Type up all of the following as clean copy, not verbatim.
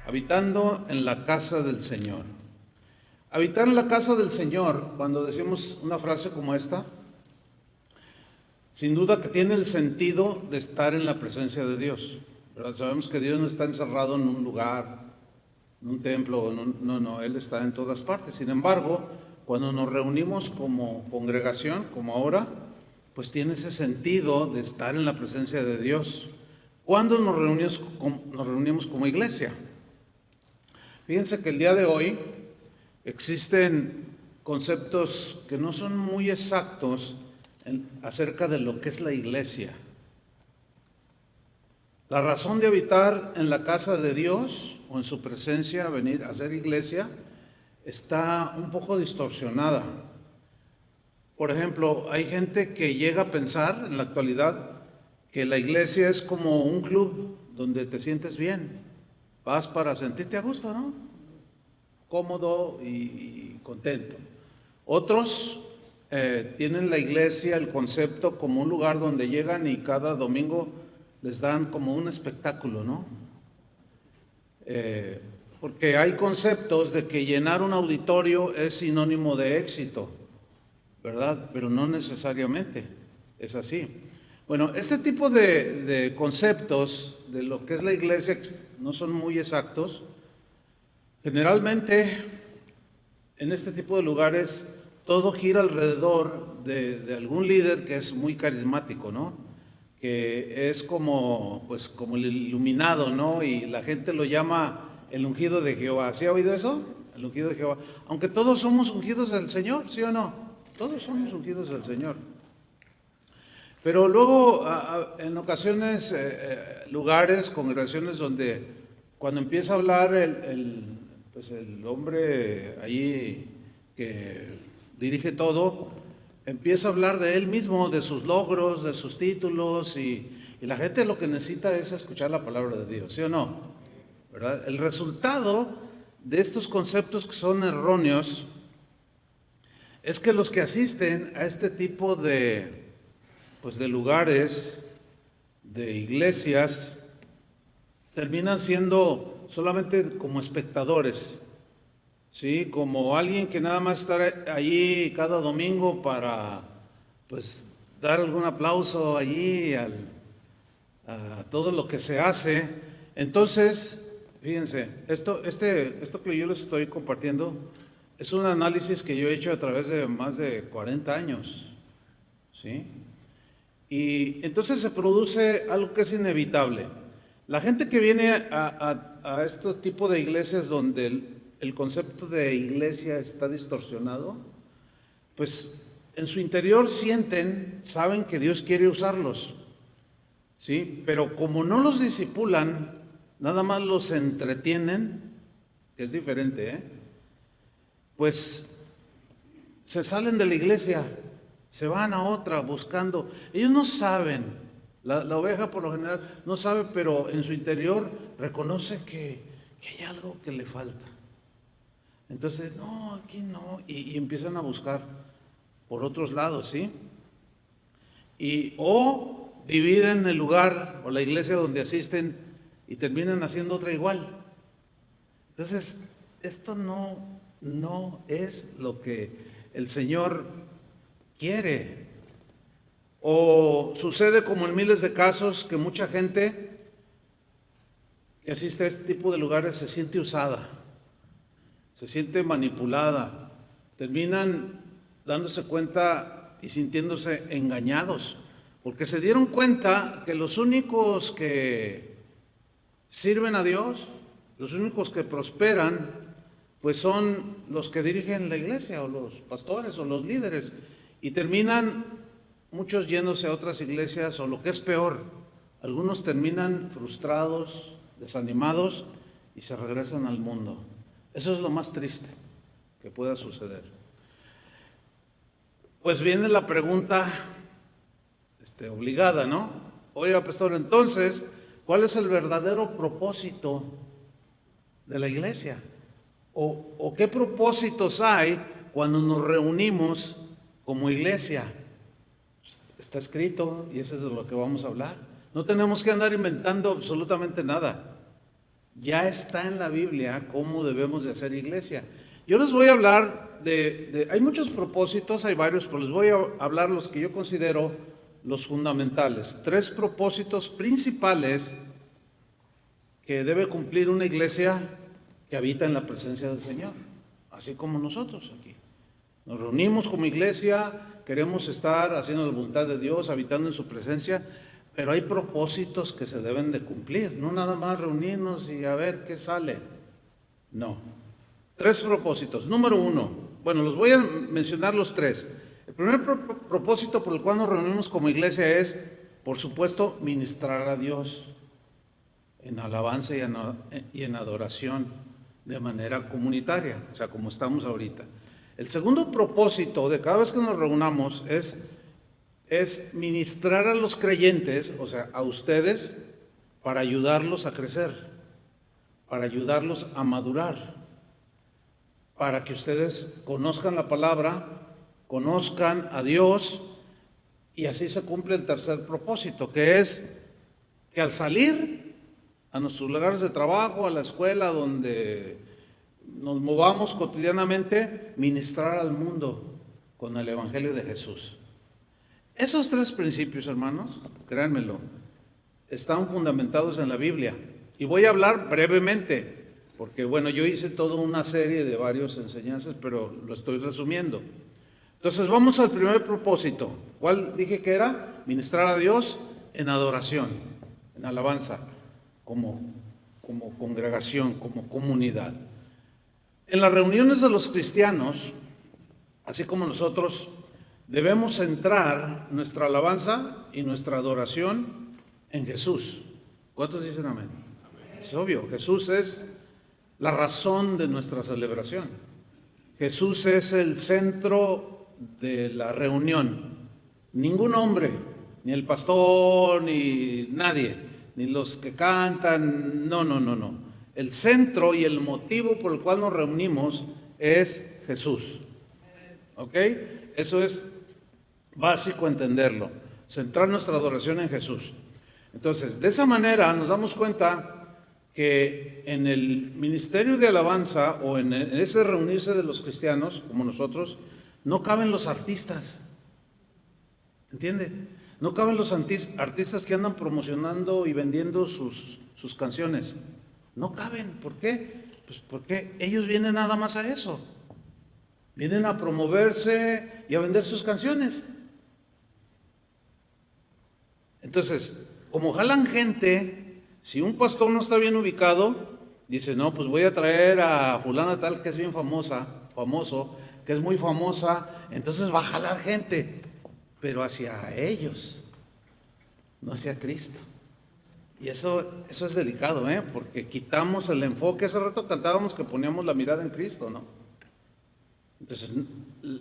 Habitando en la casa del Señor. Habitar en la casa del Señor, cuando decimos una frase como esta, sin duda que tiene el sentido de estar en la presencia de Dios, ¿verdad? Sabemos que Dios no está encerrado en un lugar, en un templo, no, Él está en todas partes. Sin embargo, cuando nos reunimos como congregación, como ahora, pues tiene ese sentido de estar en la presencia de Dios. ¿Cuándo nos reunimos como iglesia? Fíjense que el día de hoy existen conceptos que no son muy exactos acerca de lo que es la iglesia. La razón de habitar en la casa de Dios o en su presencia, venir a ser iglesia, está un poco distorsionada. Por ejemplo, hay gente que llega a pensar en la actualidad que la iglesia es como un club donde te sientes bien. Vas para sentirte a gusto, ¿no? Cómodo y contento. Otros tienen la iglesia, el concepto, como un lugar donde llegan y cada domingo les dan como un espectáculo, ¿no? Porque hay conceptos de que llenar un auditorio es sinónimo de éxito, ¿verdad? Pero no necesariamente es así. Bueno, este tipo de conceptos de lo que es la iglesia no son muy exactos. Generalmente, en este tipo de lugares, todo gira alrededor de algún líder que es muy carismático, ¿no? Que es como, pues, como el iluminado, ¿no? Y la gente lo llama el ungido de Jehová. ¿Sí ha oído eso? El ungido de Jehová. Aunque todos somos ungidos del Señor, ¿sí o no? Todos somos ungidos del Señor. Pero luego, en ocasiones, lugares, congregaciones donde cuando empieza a hablar pues el hombre allí que dirige todo, empieza a hablar de él mismo, de sus logros, de sus títulos, y la gente lo que necesita es escuchar la palabra de Dios, ¿sí o no? ¿Verdad? El resultado de estos conceptos que son erróneos es que los que asisten a este tipo pues de lugares, de iglesias, terminan siendo solamente como espectadores, ¿sí? Como alguien que nada más está allí cada domingo para, pues, dar algún aplauso allí a todo lo que se hace. Entonces, fíjense, esto que yo les estoy compartiendo es un análisis que yo he hecho a través de más de 40 años, ¿sí? Y entonces se produce algo que es inevitable. La gente que viene a este tipo de iglesias donde el concepto de iglesia está distorsionado, pues en su interior saben que Dios quiere usarlos, ¿sí? Pero como no los disipulan, nada más los entretienen, que es diferente, pues se salen de la iglesia, se van a otra buscando. Ellos no saben, la oveja por lo general no sabe, pero en su interior reconoce que hay algo que le falta. Entonces, no, aquí no, y empiezan a buscar por otros lados, ¿sí? O dividen el lugar o la iglesia donde asisten y terminan haciendo otra igual. Entonces, esto no es lo que el Señor quiere. O sucede como en miles de casos que mucha gente que asiste a este tipo de lugares se siente usada, se siente manipulada, terminan dándose cuenta y sintiéndose engañados, porque se dieron cuenta que los únicos que sirven a Dios, los únicos que prosperan, pues son los que dirigen la iglesia, o los pastores, o los líderes, y terminan muchos yéndose a otras iglesias, o lo que es peor, algunos terminan frustrados, desanimados, y se regresan al mundo. Eso es lo más triste que pueda suceder. Pues viene la pregunta obligada, ¿no? Oiga, pastor, entonces, ¿cuál es el verdadero propósito de la iglesia? ¿O qué propósitos hay cuando nos reunimos como iglesia? Está escrito y eso es de lo que vamos a hablar. No tenemos que andar inventando absolutamente nada. Ya está en la Biblia cómo debemos de hacer iglesia. Yo les voy a hablar hay muchos propósitos, hay varios, pero les voy a hablar los que yo considero los fundamentales. 3 propósitos principales que debe cumplir una iglesia que habita en la presencia del Señor, así como nosotros aquí. Nos reunimos como iglesia, queremos estar haciendo la voluntad de Dios, habitando en su presencia, pero hay propósitos que se deben de cumplir, no nada más reunirnos y a ver qué sale. No. 3 propósitos. Número 1, bueno, los voy a mencionar los 3. El primer propósito por el cual nos reunimos como iglesia es, por supuesto, ministrar a Dios en alabanza y en adoración de manera comunitaria, o sea, como estamos ahorita. El segundo propósito de cada vez que nos reunamos es ministrar a los creyentes, o sea, a ustedes, para ayudarlos a crecer, para ayudarlos a madurar, para que ustedes conozcan la palabra, conozcan a Dios, y así se cumple el tercer propósito, que es que al salir a nuestros lugares de trabajo, a la escuela, donde nos movamos cotidianamente, ministrar al mundo con el Evangelio de Jesús. Esos 3 principios, hermanos, créanmelo, están fundamentados en la Biblia. Y voy a hablar brevemente, porque bueno, yo hice toda una serie de varias enseñanzas, pero lo estoy resumiendo. Entonces vamos al primer propósito. ¿Cuál dije que era? Ministrar a Dios en adoración, en alabanza, como congregación, como comunidad. En las reuniones de los cristianos, así como nosotros, debemos centrar nuestra alabanza y nuestra adoración en Jesús. ¿Cuántos dicen amén? Amén. Es obvio, Jesús es la razón de nuestra celebración. Jesús es el centro de la reunión. Ningún hombre, ni el pastor, ni nadie, ni los que cantan, no. El centro y el motivo por el cual nos reunimos es Jesús. ¿Ok? Eso es básico entenderlo. Centrar nuestra adoración en Jesús. Entonces, de esa manera nos damos cuenta que en el ministerio de alabanza o en ese reunirse de los cristianos, como nosotros, no caben los artistas. ¿Entiende? No caben los artistas que andan promocionando y vendiendo sus canciones. No caben. ¿Por qué? Pues porque ellos vienen nada más a eso. Vienen a promoverse y a vender sus canciones. Entonces, como jalan gente, si un pastor no está bien ubicado, dice, no, pues voy a traer a fulana tal que es bien famoso, que es muy famosa, entonces va a jalar gente, pero hacia ellos, no hacia Cristo. Y eso es delicado, porque quitamos el enfoque. Hace rato cantábamos que poníamos la mirada en Cristo, ¿no? Entonces,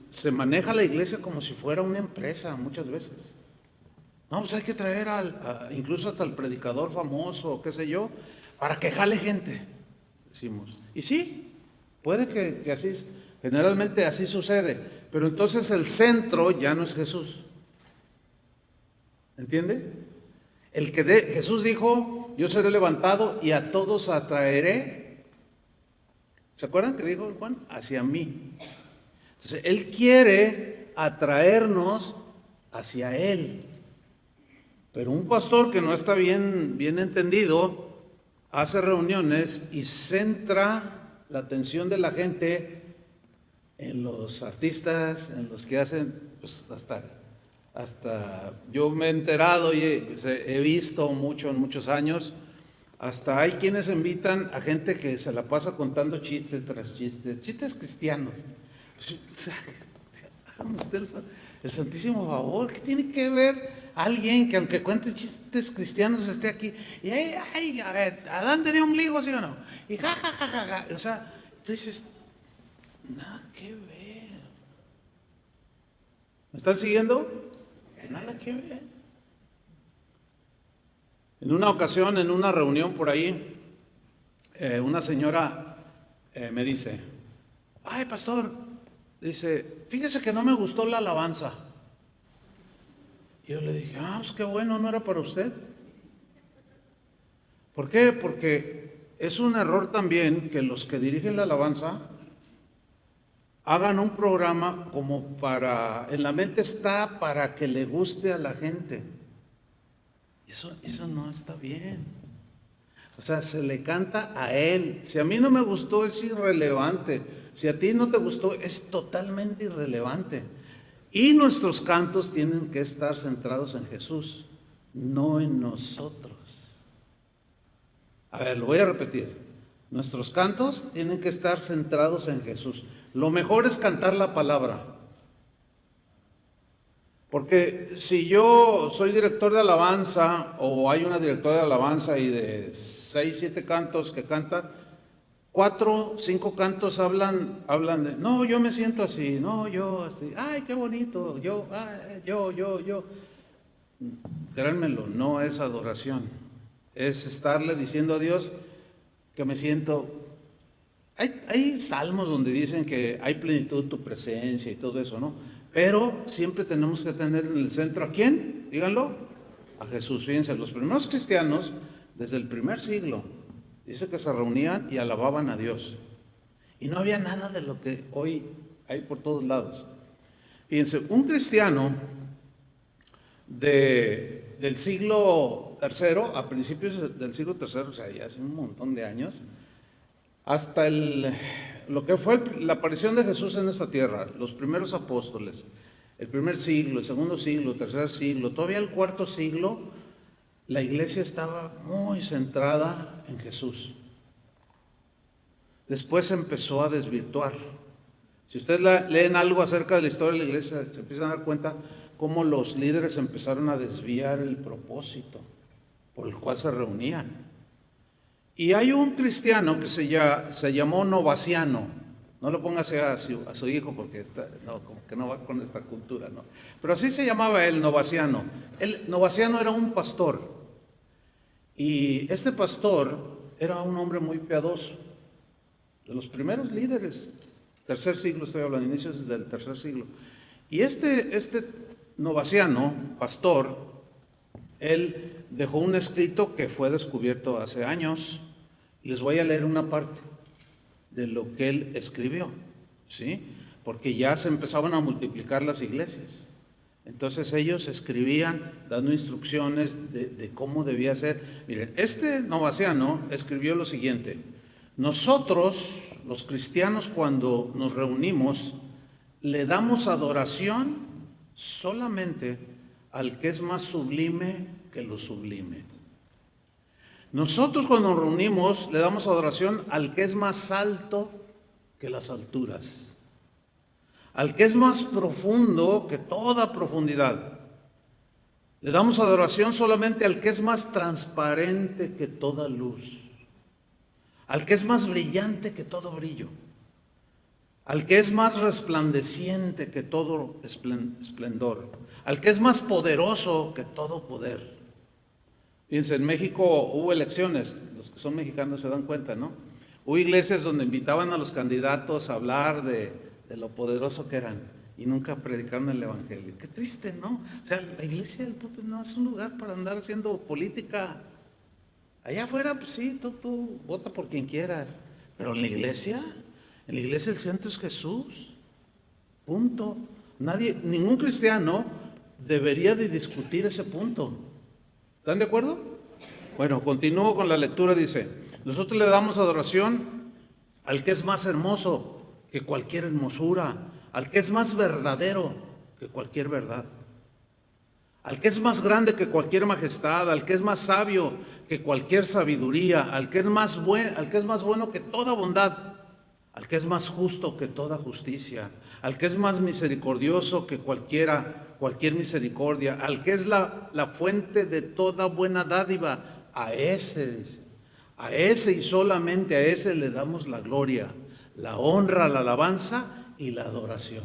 se maneja la iglesia como si fuera una empresa muchas veces. No, pues hay que traer incluso hasta el predicador famoso, qué sé yo, para que jale gente, decimos. Y sí, puede que así, generalmente así sucede, pero entonces el centro ya no es Jesús. ¿Entiende? Jesús dijo, yo seré levantado y a todos atraeré. ¿Se acuerdan que dijo Juan? Hacia mí. Entonces, Él quiere atraernos hacia Él. Pero un pastor que no está bien entendido, hace reuniones y centra la atención de la gente en los artistas, en los que hacen, pues hasta yo me he enterado y he visto mucho en muchos años, hasta hay quienes invitan a gente que se la pasa contando chistes tras chistes cristianos. Hágame usted el santísimo favor, ¿qué tiene que ver alguien que aunque cuente chistes cristianos esté aquí? Y a ver, ¿Adán tenía ombligo, sí o no? Y ja. O sea, tú dices, nada que ver. ¿Me están siguiendo? Nada que ver. En una ocasión, en una reunión por ahí, una señora me dice, ay, pastor, dice, fíjese que no me gustó la alabanza. Y yo le dije, pues qué bueno, no era para usted. ¿Por qué? Porque es un error también que los que dirigen la alabanza hagan un programa como en la mente está para que le guste a la gente. Eso no está bien. O sea, se le canta a él. Si a mí no me gustó, es irrelevante. Si a ti no te gustó, es totalmente irrelevante. Y nuestros cantos tienen que estar centrados en Jesús, no en nosotros. A ver, lo voy a repetir. Nuestros cantos tienen que estar centrados en Jesús. Lo mejor es cantar la palabra. Porque si yo soy director de alabanza o hay una directora de alabanza y de 6, 7 cantos que cantan, 4, 5 cantos hablan de, no, yo me siento así, no, yo así, ay, qué bonito, yo. Créanmelo, no es adoración, es estarle diciendo a Dios que me siento. Hay salmos donde dicen que hay plenitud de tu presencia y todo eso, ¿no? Pero siempre tenemos que tener en el centro ¿a quién? Díganlo, a Jesús. Fíjense, los primeros cristianos, desde el primer siglo, dice que se reunían y alababan a Dios. Y no había nada de lo que hoy hay por todos lados. Fíjense, un cristiano del siglo III, a principios del siglo III, o sea, ya hace un montón de años, hasta lo que fue la aparición de Jesús en esta tierra, los primeros apóstoles, el primer siglo, el segundo siglo, el tercer siglo, todavía el cuarto siglo, la iglesia estaba muy centrada en Jesús. Después se empezó a desvirtuar. Si ustedes leen algo acerca de la historia de la iglesia, se empiezan a dar cuenta cómo los líderes empezaron a desviar el propósito por el cual se reunían. Y hay un cristiano que se llamó Novaciano. No lo pongas a su hijo porque como que no va con esta cultura, ¿no? Pero así se llamaba él, Novaciano. Novaciano era un pastor. Y este pastor era un hombre muy piadoso. De los primeros líderes. Tercer siglo estoy hablando, inicios del tercer siglo. Y este Novaciano, pastor, él dejó un escrito que fue descubierto hace años. Les voy a leer una parte de lo que él escribió, ¿sí? Porque ya se empezaban a multiplicar las iglesias. Entonces ellos escribían dando instrucciones de cómo debía ser. Miren, este Novaciano escribió lo siguiente: nosotros, los cristianos, cuando nos reunimos, le damos adoración solamente al que es más sublime que lo sublime. Nosotros cuando nos reunimos le damos adoración al que es más alto que las alturas, al que es más profundo que toda profundidad. Le damos adoración solamente al que es más transparente que toda luz, al que es más brillante que todo brillo, al que es más resplandeciente que todo esplendor, al que es más poderoso que todo poder. Fíjense, en México hubo elecciones, los que son mexicanos se dan cuenta, ¿no? Hubo iglesias donde invitaban a los candidatos a hablar de lo poderoso que eran y nunca predicaron el evangelio. Qué triste, ¿no? O sea, la iglesia del púlpito no es un lugar para andar haciendo política. Allá afuera, pues sí, tú vota por quien quieras, pero en la iglesia el centro es Jesús. Punto. Ningún cristiano debería de discutir ese punto. ¿Están de acuerdo? Bueno, continúo con la lectura. Dice, nosotros le damos adoración al que es más hermoso que cualquier hermosura, al que es más verdadero que cualquier verdad, al que es más grande que cualquier majestad, al que es más sabio que cualquier sabiduría, al que es más bueno que toda bondad, al que es más justo que toda justicia, al que es más misericordioso que cualquier misericordia, al que es la fuente de toda buena dádiva, a ese y solamente a ese le damos la gloria, la honra, la alabanza y la adoración.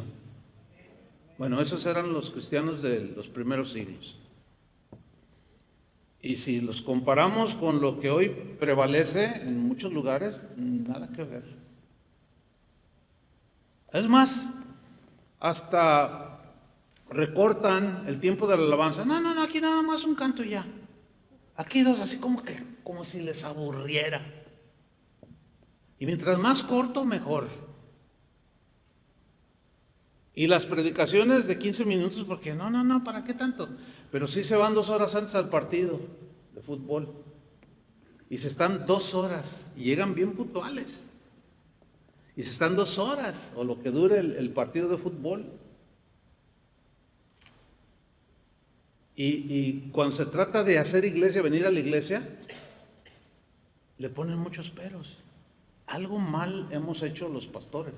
Bueno, esos eran los cristianos de los primeros siglos. Y si los comparamos con lo que hoy prevalece en muchos lugares, nada que ver. Es más, hasta recortan el tiempo de la alabanza. No, aquí nada más un canto ya. Aquí dos, así como si les aburriera. Y mientras más corto, mejor. Y las predicaciones de 15 minutos, porque no, ¿para qué tanto? Pero sí se van 2 horas antes al partido de fútbol. Y se están 2 horas y llegan bien puntuales. Y se están 2 horas o lo que dure el partido de fútbol. Y cuando se trata de hacer iglesia, venir a la iglesia, le ponen muchos peros. Algo mal hemos hecho los pastores.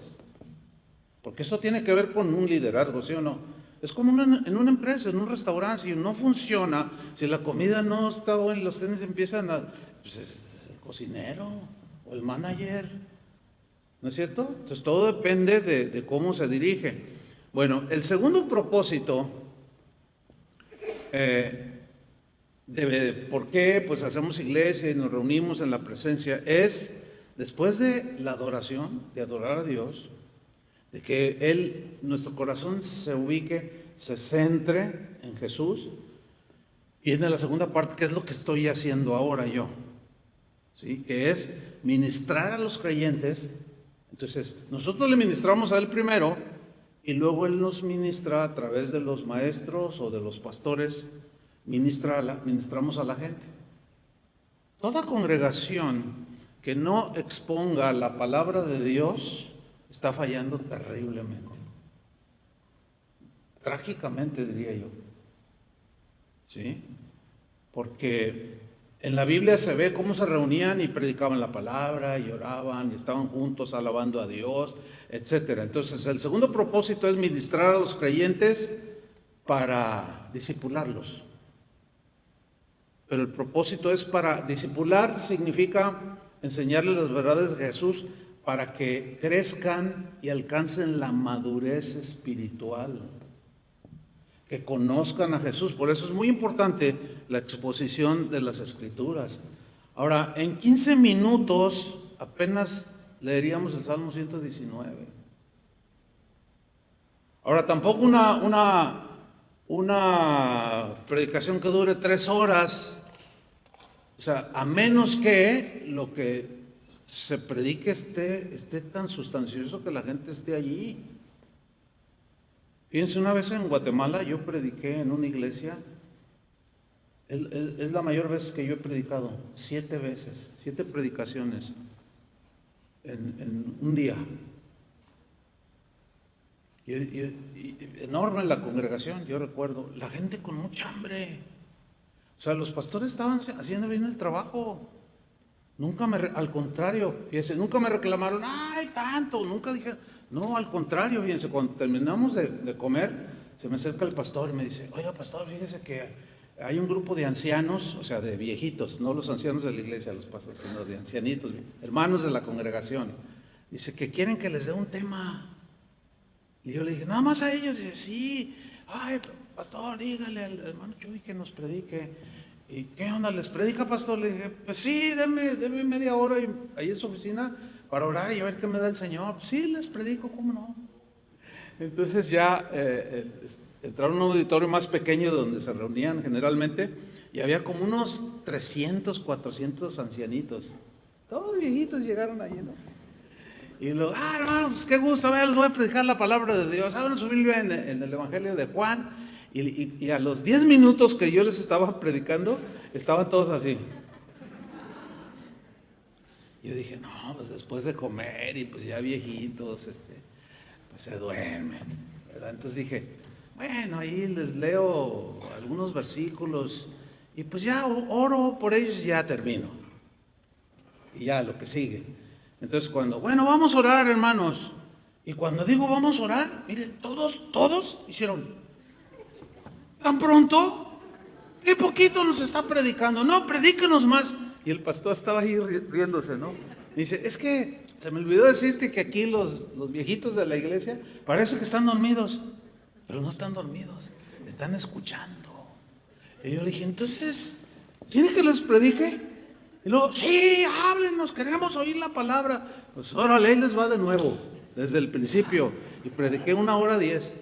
Porque eso tiene que ver con un liderazgo, ¿sí o no? Es como en una empresa, en un restaurante, si no funciona, si la comida no está buena y los tenis empiezan a... Pues es el cocinero o el manager, ¿no es cierto? Entonces todo depende de cómo se dirige. Bueno, el segundo propósito ¿por qué? Pues hacemos iglesia y nos reunimos en la presencia. Es después de la adoración, de adorar a Dios, de que nuestro corazón se ubique, se centre en Jesús. Y viene la segunda parte, que es lo que estoy haciendo ahora yo, ¿sí? Que es ministrar a los creyentes. Entonces, nosotros le ministramos a Él primero y luego Él nos ministra a través de los maestros o de los pastores, ministramos a la gente. Toda congregación que no exponga la palabra de Dios está fallando terriblemente. Trágicamente, diría yo. ¿Sí? Porque en la Biblia se ve cómo se reunían y predicaban la palabra, y oraban, y estaban juntos alabando a Dios, etcétera. Entonces, el segundo propósito es ministrar a los creyentes para discipularlos. Pero el propósito es para discipular, significa enseñarles las verdades de Jesús para que crezcan y alcancen la madurez espiritual, que conozcan a Jesús. Por eso es muy importante la exposición de las Escrituras. Ahora, en 15 minutos apenas leeríamos el Salmo 119. Ahora, tampoco una predicación que dure 3 horas, o sea, a menos que lo que se predique esté tan sustancioso que la gente esté allí. Fíjense, una vez en Guatemala yo prediqué en una iglesia, es la mayor vez que yo he predicado, 7 veces, 7 predicaciones en un día. Y enorme la congregación, yo recuerdo, la gente con mucha hambre. O sea, los pastores estaban haciendo bien el trabajo. Al contrario, fíjense, nunca me reclamaron, ay, tanto, nunca dije, no, al contrario, fíjense, cuando terminamos de comer, se me acerca el pastor y me dice, oiga, pastor, fíjese que hay un grupo de ancianos, o sea, de viejitos, no los ancianos de la iglesia, los pastores, sino de ancianitos, hermanos de la congregación. Dice que quieren que les dé un tema. Y yo le dije, nada más a ellos. Dice, sí, ay, pastor, dígale al hermano Chuy que nos predique. ¿Y qué onda? ¿Les predica, pastor? Le dije, pues sí, deme media hora ahí en su oficina para orar y a ver qué me da el Señor. Sí, les predico, ¿cómo no? Entonces ya entraron a un auditorio más pequeño donde se reunían generalmente y había como unos 300, 400 ancianitos. Todos viejitos llegaron ahí, ¿no? Y luego, hermano, pues qué gusto, les voy a predicar la palabra de Dios. Abran su Biblia en el Evangelio de Juan. Y a los 10 minutos que yo les estaba predicando, estaban todos así. Yo dije, no, pues después de comer y pues ya viejitos, pues se duermen, ¿verdad? Entonces dije, bueno, ahí les leo algunos versículos y pues ya oro por ellos y ya termino. Y ya lo que sigue. Entonces bueno, vamos a orar, hermanos. Y cuando digo vamos a orar, miren, todos hicieron... ¿Tan pronto? ¿Qué poquito nos está predicando? No, predíquenos más. Y el pastor estaba ahí riéndose, ¿no? Dice, es que se me olvidó decirte que aquí los viejitos de la iglesia parece que están dormidos, pero no están dormidos, están escuchando. Y yo le dije, entonces, ¿quiere que les predique? Y luego, sí, háblenos, queremos oír la palabra. Pues órale, ahí les va de nuevo, desde el principio. Y prediqué 1:10.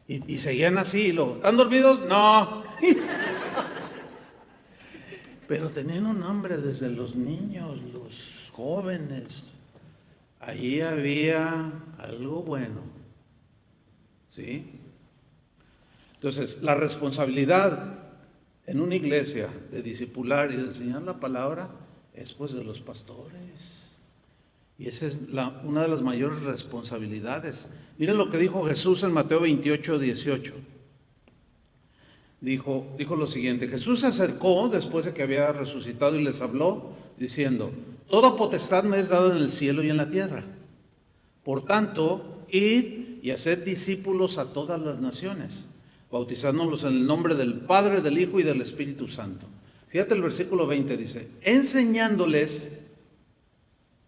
Y seguían así, ¿están dormidos? No. pero tenían un hambre desde los niños, los jóvenes. Ahí había algo bueno, ¿sí? Entonces, la responsabilidad en una iglesia de discipular y de enseñar la palabra es pues de los pastores. Y esa es una de las mayores responsabilidades. Miren lo que dijo Jesús en Mateo 28, 18. Dijo lo siguiente: Jesús se acercó después de que había resucitado y les habló diciendo: toda potestad me es dada en el cielo y en la tierra. Por tanto, id y haced discípulos a todas las naciones, bautizándolos en el nombre del Padre, del Hijo y del Espíritu Santo. Fíjate el versículo 20, dice, enseñándoles,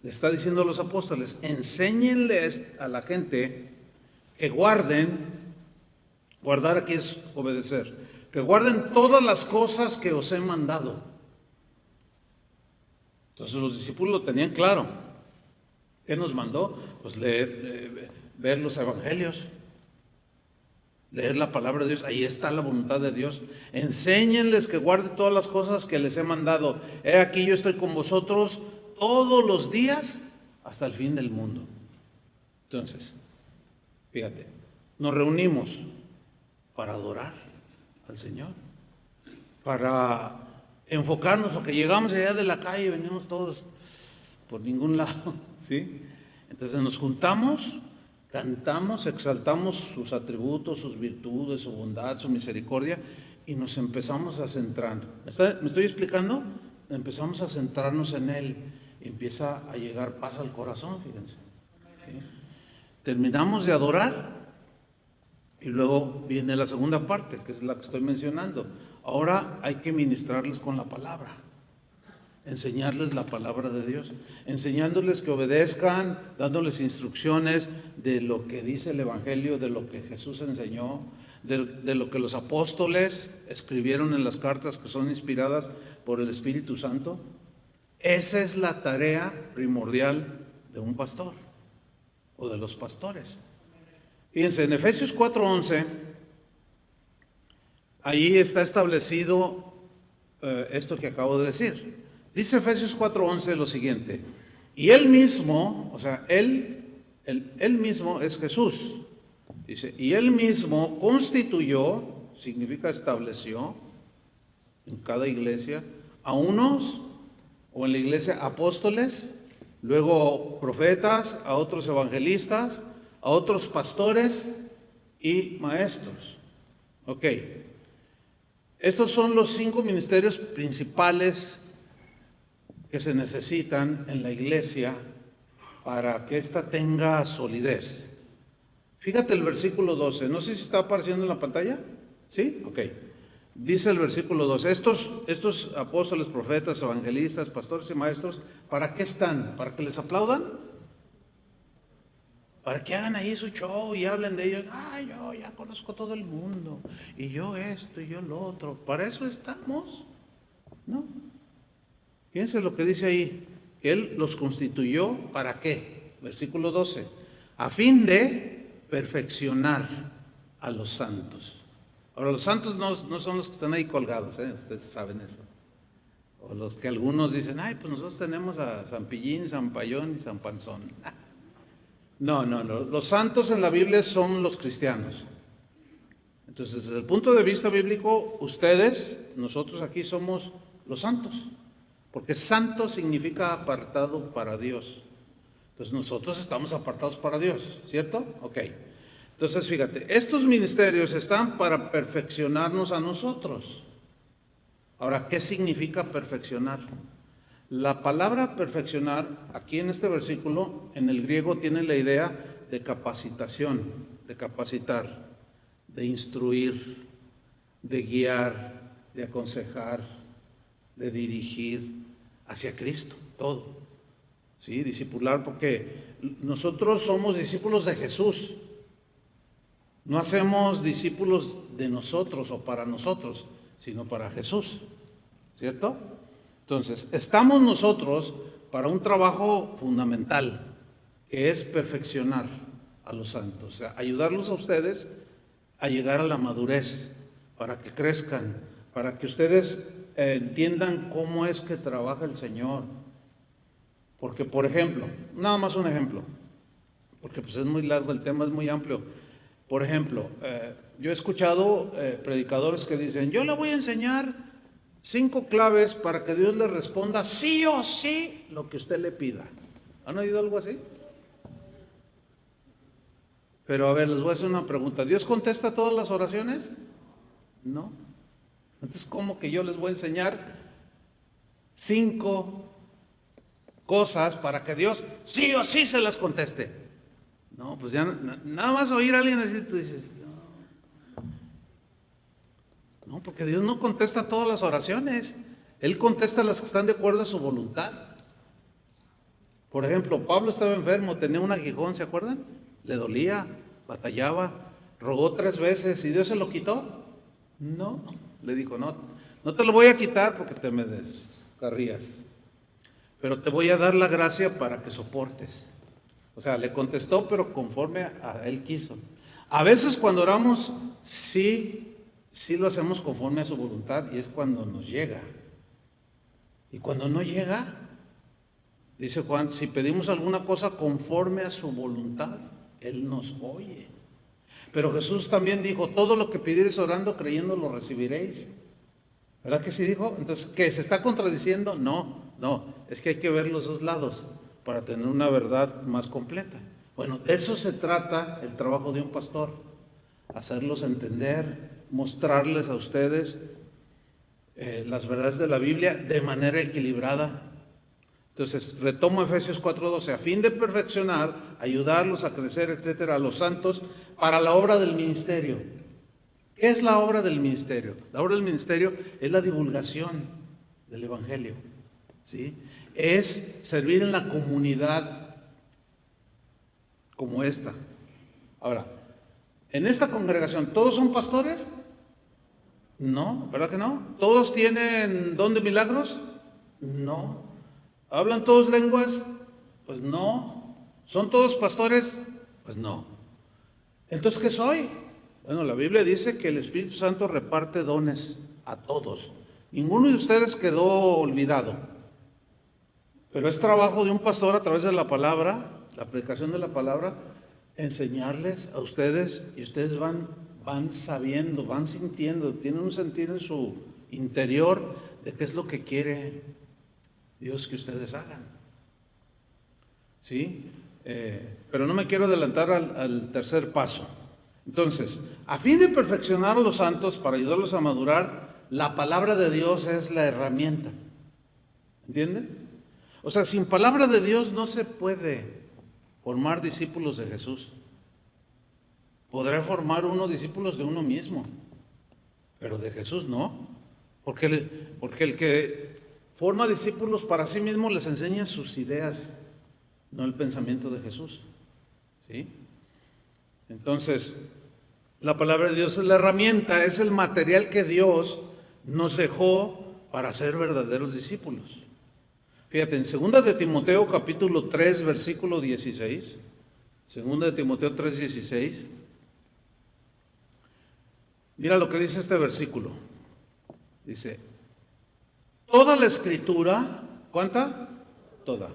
le está diciendo a los apóstoles, enséñenles a la gente que guarden, guardar aquí es obedecer, que guarden todas las cosas que os he mandado. Entonces los discípulos lo tenían claro. ¿Qué nos mandó? Pues ver los evangelios, leer la palabra de Dios. Ahí está la voluntad de Dios. Enséñenles que guarden todas las cosas que les he mandado. He aquí yo estoy con vosotros todos los días hasta el fin del mundo. Entonces, fíjate, nos reunimos para adorar al Señor, para enfocarnos, porque llegamos allá de la calle y venimos todos por ningún lado, ¿sí? Entonces nos juntamos, cantamos, exaltamos sus atributos, sus virtudes, su bondad, su misericordia, y nos empezamos a centrar. ¿Me estoy explicando? Empezamos a centrarnos en Él, y empieza a llegar paz al corazón, fíjense, ¿sí? Terminamos de adorar, y luego viene la segunda parte, que es la que estoy mencionando. Ahora hay que ministrarles con la palabra, enseñarles la palabra de Dios, enseñándoles que obedezcan, dándoles instrucciones de lo que dice el Evangelio, de lo que Jesús enseñó, de lo que los apóstoles escribieron en las cartas que son inspiradas por el Espíritu Santo. Esa es la tarea primordial de un pastor o de los pastores. Fíjense, en Efesios 4:11, ahí está establecido esto que acabo de decir. Dice Efesios 4:11 lo siguiente: y Él mismo, o sea, Él mismo es Jesús. Dice, y Él mismo constituyó, significa estableció, en cada iglesia, a unos, o en la iglesia apóstoles, luego profetas, a otros evangelistas, a otros pastores y maestros. Ok. Estos son los 5 ministerios principales que se necesitan en la iglesia para que ésta tenga solidez. Fíjate el versículo 12, no sé si está apareciendo en la pantalla, ¿sí? Ok. Dice el versículo 12, estos apóstoles, profetas, evangelistas, pastores y maestros, ¿para qué están? ¿Para que les aplaudan? ¿Para que hagan ahí su show y hablen de ellos? Ay, yo ya conozco todo el mundo, y yo esto, y yo lo otro. ¿Para eso estamos? No. Fíjense lo que dice ahí, que Él los constituyó, ¿para qué? Versículo 12, a fin de perfeccionar a los santos. Ahora, los santos no son los que están ahí colgados, ustedes saben eso. O los que algunos dicen, ay, pues nosotros tenemos a San Pillín, San Payón y San Panzón. No, los santos en la Biblia son los cristianos. Entonces, desde el punto de vista bíblico, ustedes, nosotros aquí somos los santos, porque santo significa apartado para Dios. Entonces nosotros estamos apartados para Dios, ¿cierto? Ok. Entonces fíjate, estos ministerios están para perfeccionarnos a nosotros. Ahora, ¿qué significa perfeccionar? La palabra perfeccionar, aquí en este versículo, en el griego tiene la idea de capacitación, de capacitar, de instruir, de guiar, de aconsejar, de dirigir hacia Cristo, todo. Sí, discipular, porque nosotros somos discípulos de Jesús. No hacemos discípulos de nosotros o para nosotros, sino para Jesús, ¿cierto? Entonces, estamos nosotros para un trabajo fundamental, que es perfeccionar a los santos, o sea, ayudarlos a ustedes a llegar a la madurez, para que crezcan, para que ustedes entiendan cómo es que trabaja el Señor. Porque, por ejemplo, nada más un ejemplo, porque pues es muy largo el tema, es muy amplio. Por ejemplo, yo he escuchado predicadores que dicen, yo le voy a enseñar 5 claves para que Dios le responda sí o sí lo que usted le pida. ¿Han oído algo así? Pero a ver, les voy a hacer una pregunta. ¿Dios contesta todas las oraciones? No. Entonces, ¿cómo que yo les voy a enseñar 5 cosas para que Dios sí o sí se las conteste? No, pues ya nada más oír a alguien decir, tú dices, no, porque Dios no contesta todas las oraciones. Él contesta las que están de acuerdo a su voluntad. Por ejemplo, Pablo estaba enfermo, tenía un aguijón, ¿se acuerdan? Le dolía, batallaba, rogó 3 veces y Dios se lo quitó. No, le dijo, no, no te lo voy a quitar porque te me descarrías, pero te voy a dar la gracia para que soportes. O sea, le contestó, pero conforme a él quiso. A veces cuando oramos, sí lo hacemos conforme a su voluntad y es cuando nos llega. Y cuando no llega, dice Juan, si pedimos alguna cosa conforme a su voluntad, Él nos oye. Pero Jesús también dijo, todo lo que pidiereis orando, creyendo, lo recibiréis. ¿Verdad que sí dijo? Entonces, ¿qué? ¿Se está contradiciendo? No, es que hay que ver los 2 lados para tener una verdad más completa. Bueno, de eso se trata el trabajo de un pastor, hacerlos entender, mostrarles a ustedes las verdades de la Biblia de manera equilibrada. Entonces, retomo Efesios 4:12, a fin de perfeccionar, ayudarlos a crecer, etcétera, a los santos para la obra del ministerio. ¿Qué es la obra del ministerio? La obra del ministerio es la divulgación del Evangelio, ¿sí? Es servir en la comunidad como esta. Ahora, en esta congregación, ¿todos son pastores? No, ¿verdad que no? ¿Todos tienen don de milagros? No. ¿Hablan todos lenguas? Pues no. ¿Son todos pastores? Pues no. Entonces, ¿qué soy? Bueno, la Biblia dice que el Espíritu Santo reparte dones a todos. Ninguno de ustedes quedó olvidado. Pero es trabajo de un pastor a través de la palabra, la predicación de la palabra, enseñarles a ustedes y ustedes van sabiendo, van sintiendo, tienen un sentir en su interior de qué es lo que quiere Dios que ustedes hagan. ¿Sí? Pero no me quiero adelantar al tercer paso. Entonces, a fin de perfeccionar a los santos para ayudarlos a madurar, la palabra de Dios es la herramienta. ¿Entienden? O sea, sin palabra de Dios no se puede formar discípulos de Jesús. Podrá formar uno discípulos de uno mismo, pero de Jesús no. Porque el que forma discípulos para sí mismo les enseña sus ideas, no el pensamiento de Jesús. ¿Sí? Entonces, la palabra de Dios es la herramienta, es el material que Dios nos dejó para ser verdaderos discípulos. Fíjate, en 2 de Timoteo capítulo 3, versículo 16, 2 de Timoteo 3, 16, mira lo que dice este versículo. Dice, toda la escritura, ¿cuánta? Toda.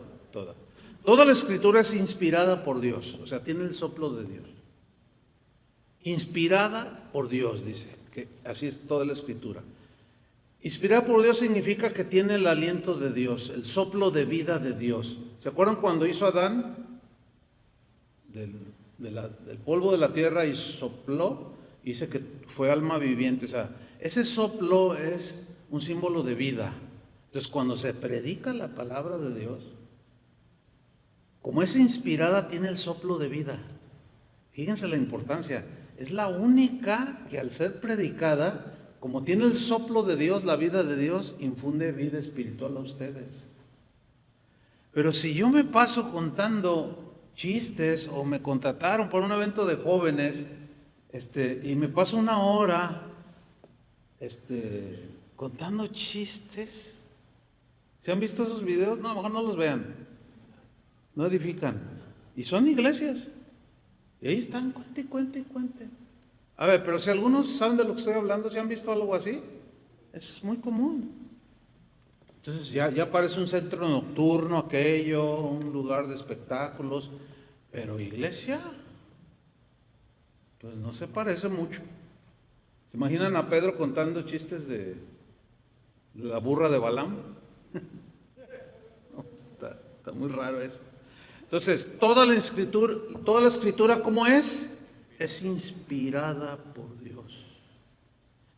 Toda la escritura es inspirada por Dios, o sea, tiene el soplo de Dios. Inspirada por Dios, dice, que así es toda la escritura. Inspirada por Dios significa que tiene el aliento de Dios, el soplo de vida de Dios. ¿Se acuerdan cuando hizo Adán del polvo de la tierra y sopló? Dice que fue alma viviente. O sea, ese soplo es un símbolo de vida. Entonces, cuando se predica la palabra de Dios, como es inspirada, tiene el soplo de vida. Fíjense la importancia. Es la única que al ser predicada, como tiene el soplo de Dios, la vida de Dios, infunde vida espiritual a ustedes. Pero si yo me paso contando chistes o me contrataron por un evento de jóvenes y me paso 1 hora contando chistes, ¿se han visto esos videos? No, a lo mejor no los vean, no edifican. Y son iglesias. Y ahí están, cuente. A ver, pero si algunos saben de lo que estoy hablando, ¿si han visto algo así? Es muy común. Entonces ya parece un centro nocturno aquello, un lugar de espectáculos, pero iglesia, pues no se parece mucho. ¿Se imaginan a Pedro contando chistes de la burra de Balaam? No, está muy raro eso. Entonces, toda la escritura, ¿cómo es? Es inspirada por Dios.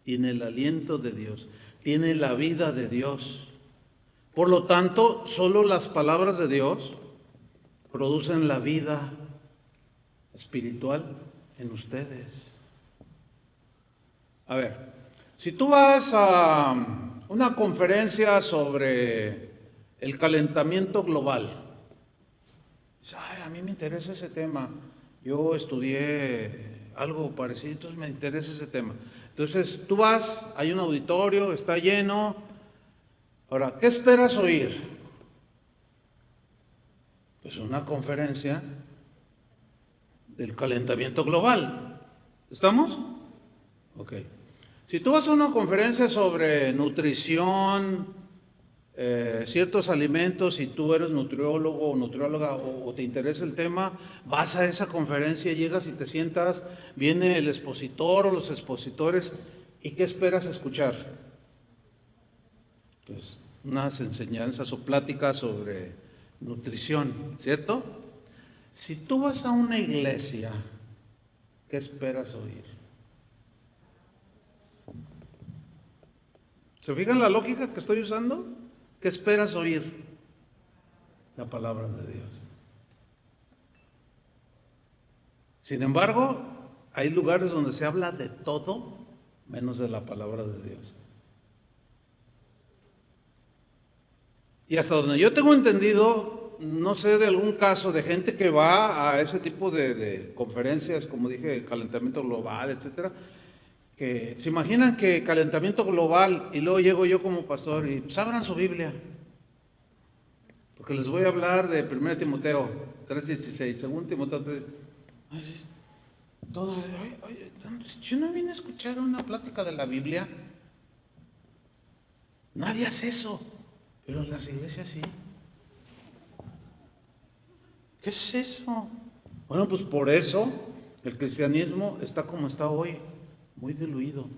Tiene el aliento de Dios, tiene la vida de Dios. Por lo tanto, solo las palabras de Dios producen la vida espiritual en ustedes. A ver, si tú vas a una conferencia sobre el calentamiento global, ay, a mí me interesa ese tema, yo estudié algo parecido, entonces me interesa ese tema. Entonces tú vas, hay un auditorio, está lleno. Ahora, ¿qué esperas oír? Pues una conferencia del calentamiento global. ¿Estamos? Ok. Si tú vas a una conferencia sobre nutrición, ciertos alimentos, si tú eres nutriólogo o nutrióloga o te interesa el tema, vas a esa conferencia, llegas y te sientas, viene el expositor o los expositores, ¿y qué esperas escuchar? Pues unas enseñanzas o pláticas sobre nutrición, ¿cierto? Si tú vas a una iglesia, ¿qué esperas oír? ¿Se fijan la lógica que estoy usando? ¿Qué esperas oír? La palabra de Dios. Sin embargo, hay lugares donde se habla de todo menos de la palabra de Dios. Y hasta donde yo tengo entendido, no sé de algún caso de gente que va a ese tipo de conferencias, como dije, calentamiento global, etcétera, que se imaginan que calentamiento global y luego llego yo como pastor y pues abran su Biblia, porque les voy a hablar de 1 Timoteo 3:16, 2 Timoteo 3. Todo, oye, yo no vine a escuchar una plática de la Biblia. Nadie hace eso, pero en las iglesias sí. ¿Qué es eso? Bueno, pues por eso el cristianismo está como está hoy, muy diluido.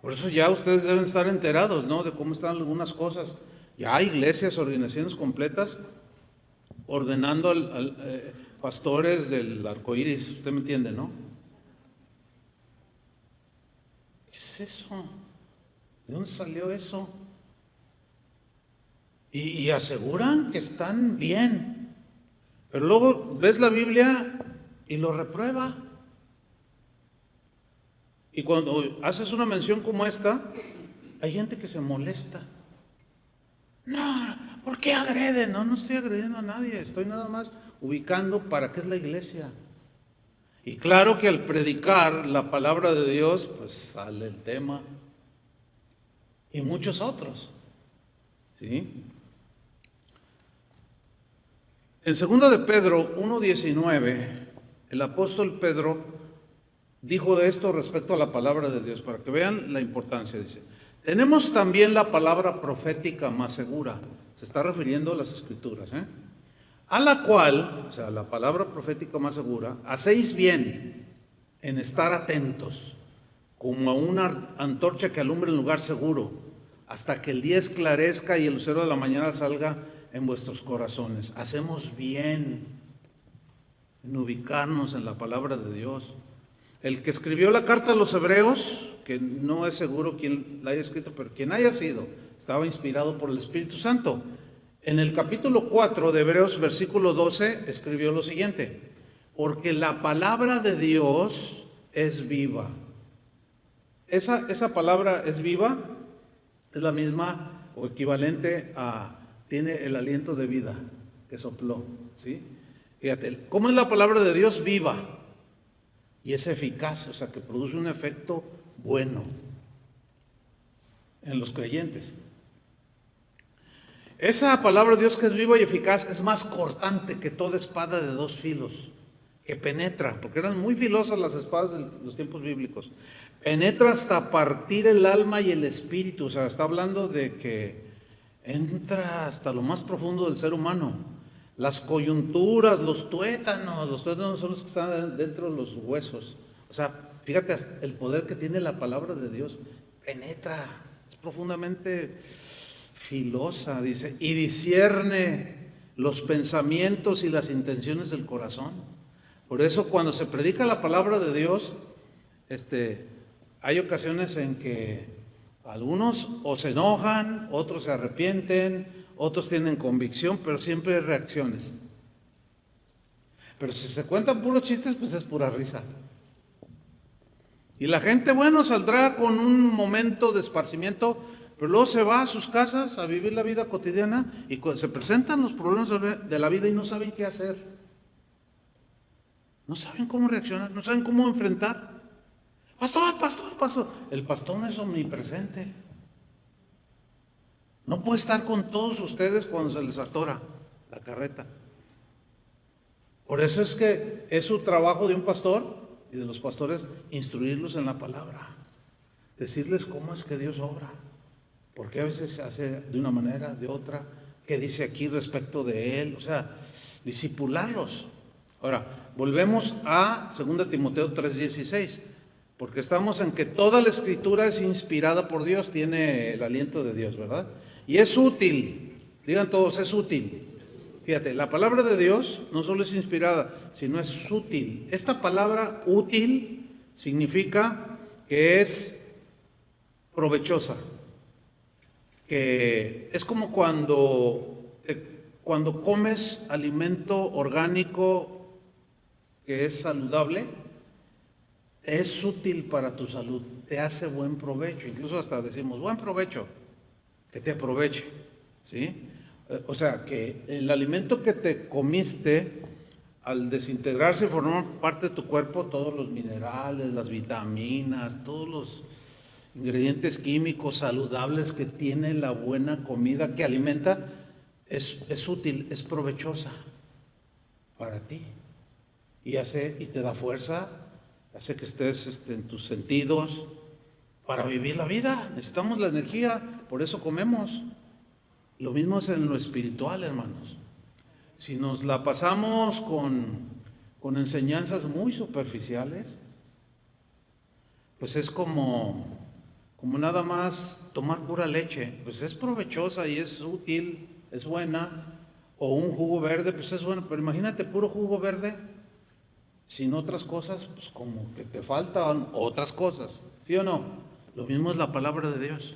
Por eso ya ustedes deben estar enterados, ¿no? De cómo están algunas cosas. Ya hay iglesias, organizaciones completas ordenando pastores del arco iris, usted me entiende, ¿no? ¿Qué es eso? ¿De dónde salió eso? Y aseguran que están bien, pero luego ves la Biblia y lo reprueba. Y cuando haces una mención como esta, hay gente que se molesta. No, ¿por qué agreden? No estoy agrediendo a nadie, estoy nada más ubicando para qué es la iglesia. Y claro que al predicar la palabra de Dios, pues sale el tema. Y muchos otros. ¿Sí? En 2 de Pedro 1:19, el apóstol Pedro dijo de esto respecto a la palabra de Dios, para que vean la importancia. Dice, tenemos también la palabra profética más segura. Se está refiriendo a las escrituras, a la cual, o sea, la palabra profética más segura, hacéis bien en estar atentos, como a una antorcha que alumbra en lugar seguro, hasta que el día esclarezca y el lucero de la mañana salga en vuestros corazones. Hacemos bien en ubicarnos en la palabra de Dios. El que escribió la carta a los hebreos, que no es seguro quién la haya escrito, pero quien haya sido, estaba inspirado por el Espíritu Santo. En el capítulo 4 de Hebreos, versículo 12, escribió lo siguiente: porque la palabra de Dios es viva. Esa palabra es viva, es la misma o equivalente a tiene el aliento de vida que sopló, ¿sí? Fíjate, ¿cómo es la palabra de Dios? Viva. Y es eficaz, o sea, que produce un efecto bueno en los creyentes. Esa palabra de Dios que es viva y eficaz es más cortante que toda espada de dos filos, que penetra, porque eran muy filosas las espadas de los tiempos bíblicos. Penetra hasta partir el alma y el espíritu, o sea, está hablando de que entra hasta lo más profundo del ser humano. Las coyunturas, los tuétanos son los que están dentro de los huesos. O sea, fíjate el poder que tiene la palabra de Dios. Penetra, es profundamente filosa, dice, y discierne los pensamientos y las intenciones del corazón. Por eso cuando se predica la palabra de Dios, hay ocasiones en que algunos o se enojan, otros se arrepienten, otros tienen convicción, pero siempre hay reacciones. Pero si se cuentan puros chistes, pues es pura risa. Y la gente, bueno, saldrá con un momento de esparcimiento, pero luego se va a sus casas a vivir la vida cotidiana y se presentan los problemas de la vida y no saben qué hacer. No saben cómo reaccionar, no saben cómo enfrentar. Pastor. El pastor no es omnipresente. No puede estar con todos ustedes cuando se les atora la carreta. Por eso es que es su trabajo de un pastor y de los pastores instruirlos en la palabra. Decirles cómo es que Dios obra. Porque a veces se hace de una manera, de otra. ¿Qué dice aquí respecto de Él? O sea, discipularlos. Ahora, volvemos a 2 Timoteo 3:16. Porque estamos en que toda la escritura es inspirada por Dios, tiene el aliento de Dios, ¿verdad? Y es útil, digan todos, es útil. Fíjate, la palabra de Dios no solo es inspirada, sino es útil. Esta palabra útil significa que es provechosa, que es como cuando comes alimento orgánico que es saludable. Es útil para tu salud, te hace buen provecho, incluso hasta decimos, buen provecho, que te aproveche, ¿sí? O sea, que el alimento que te comiste, al desintegrarse, formar parte de tu cuerpo, todos los minerales, las vitaminas, todos los ingredientes químicos saludables que tiene la buena comida que alimenta, es útil, es provechosa para ti, y te da fuerza, hace que estés en tus sentidos para vivir la vida. Necesitamos la energía, por eso comemos. Lo mismo es en lo espiritual, hermanos. Si nos la pasamos con enseñanzas muy superficiales, pues es como nada más tomar pura leche. Pues es provechosa y es útil, es buena. O un jugo verde, pues es bueno. Pero imagínate puro jugo verde sin otras cosas, pues como que te faltan otras cosas, ¿sí o no? Lo mismo es la palabra de Dios.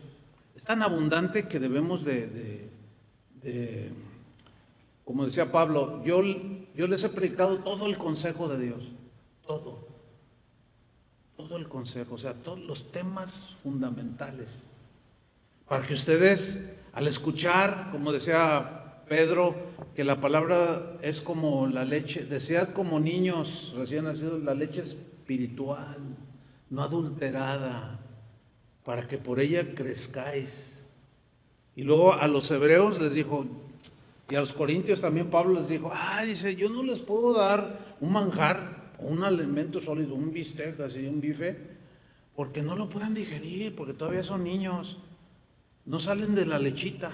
Es tan abundante que debemos como decía Pablo, yo les he predicado todo el consejo de Dios, todo el consejo, o sea, todos los temas fundamentales, para que ustedes al escuchar, como decía Pedro, que la palabra es como la leche, desead como niños recién nacidos la leche espiritual, no adulterada, para que por ella crezcáis. Y luego a los hebreos les dijo, y a los corintios también Pablo les dijo, dice, yo no les puedo dar un manjar, un alimento sólido, un bistec, así, un bife, porque no lo pueden digerir, porque todavía son niños, no salen de la lechita.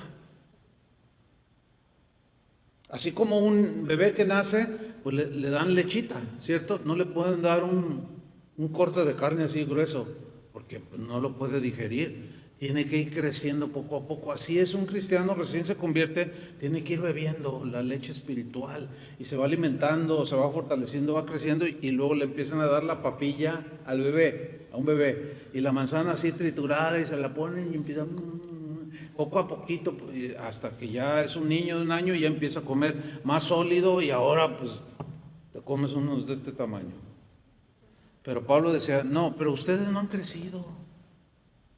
Así como un bebé que nace, pues le dan lechita, ¿cierto? No le pueden dar un corte de carne así grueso, porque no lo puede digerir. Tiene que ir creciendo poco a poco. Así es un cristiano, recién se convierte, tiene que ir bebiendo la leche espiritual y se va alimentando, se va fortaleciendo, va creciendo y luego le empiezan a dar la papilla al bebé, a un bebé, y la manzana así triturada y se la ponen y empiezan poco a poquito, hasta que ya es un niño de un año y ya empieza a comer más sólido y ahora pues te comes unos de este tamaño. Pero Pablo decía, no, pero ustedes no han crecido.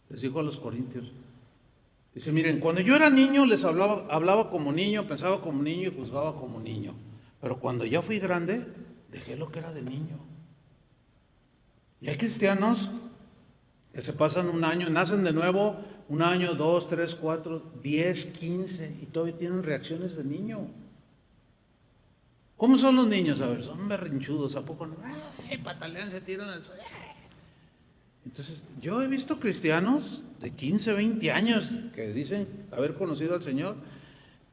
Les dijo a los corintios. Dice, miren, cuando yo era niño les hablaba como niño, pensaba como niño y juzgaba como niño. Pero cuando ya fui grande, dejé lo que era de niño. Y hay cristianos que se pasan un año, nacen de nuevo, 1 año, 2, 3, 4, 10, 15 y todavía tienen reacciones de niño. ¿Cómo son los niños? A ver, son berrinchudos, ¿a poco no? Patalean, se tiran al suelo. Entonces, yo he visto cristianos de 15, 20 años que dicen haber conocido al Señor,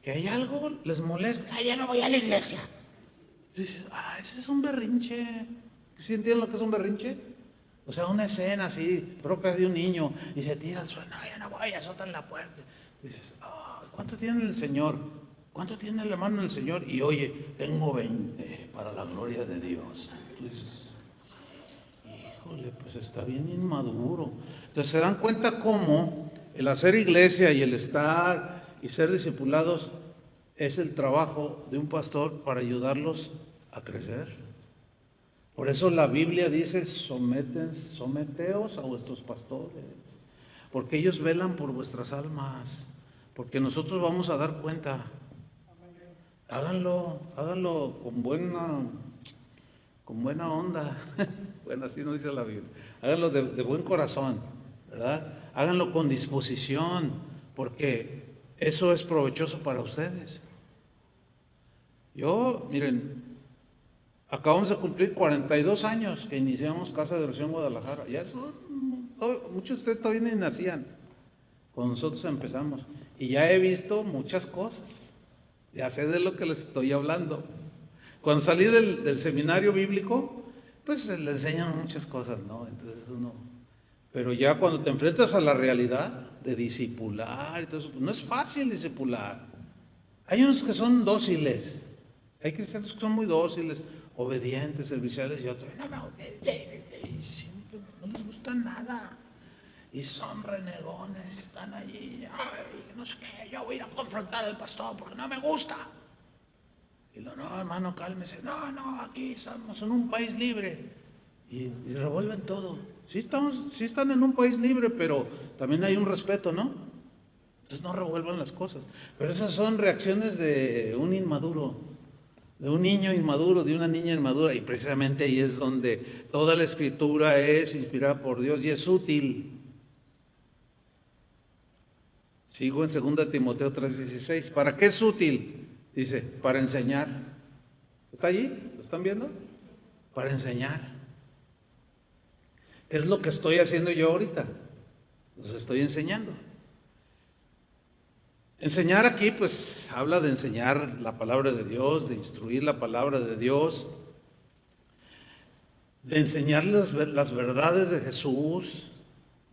que hay algo, les molesta, ya no voy a la iglesia. Dices, ese es un berrinche. ¿Sí entienden lo que es un berrinche? O sea, una escena así, propia de un niño, y se tira al suelo, no, ya no voy, azotan la puerta. Dices, ¿cuánto tiene el Señor? ¿Cuánto tiene el hermano el Señor? Y oye, tengo 20 para la gloria de Dios. Tú dices, híjole, pues está bien inmaduro. Entonces se dan cuenta cómo el hacer iglesia y el estar y ser discipulados es el trabajo de un pastor para ayudarlos a crecer. Por eso la Biblia dice, someteos a vuestros pastores, porque ellos velan por vuestras almas, porque nosotros vamos a dar cuenta. Háganlo con buena onda. Bueno, así no dice la Biblia. Háganlo de buen corazón, ¿verdad? Háganlo con disposición, porque eso es provechoso para ustedes. Miren, acabamos de cumplir 42 años que iniciamos Casa de Oración Guadalajara. Ya muchos de ustedes todavía ni nacían cuando nosotros empezamos. Y ya he visto muchas cosas. Ya sé de lo que les estoy hablando. Cuando salí del seminario bíblico, pues les enseñan muchas cosas, ¿no? Entonces pero ya cuando te enfrentas a la realidad de discipular, entonces, pues no es fácil discipular. Hay unos que son dóciles. Hay cristianos que son muy dóciles, obedientes, serviciales, y otros no les gusta nada. Y son renegones, están allí, no sé qué, yo voy a confrontar al pastor porque no me gusta. Y no, hermano, cálmese, aquí estamos en un país libre. Y revuelven todo. Sí están en un país libre, pero también hay un respeto, ¿no? Entonces no revuelvan las cosas. Pero esas son reacciones de un inmaduro, de un niño inmaduro, de una niña inmadura. Y precisamente ahí es donde toda la Escritura es inspirada por Dios y es útil. Sigo en 2 Timoteo 3:16. ¿Para qué es útil? Dice, para enseñar. ¿Está allí? ¿Lo están viendo? Para enseñar. ¿Qué es lo que estoy haciendo yo ahorita? Los estoy enseñando. Enseñar aquí, pues, habla de enseñar la palabra de Dios, de instruir la palabra de Dios, de enseñarles las verdades de Jesús,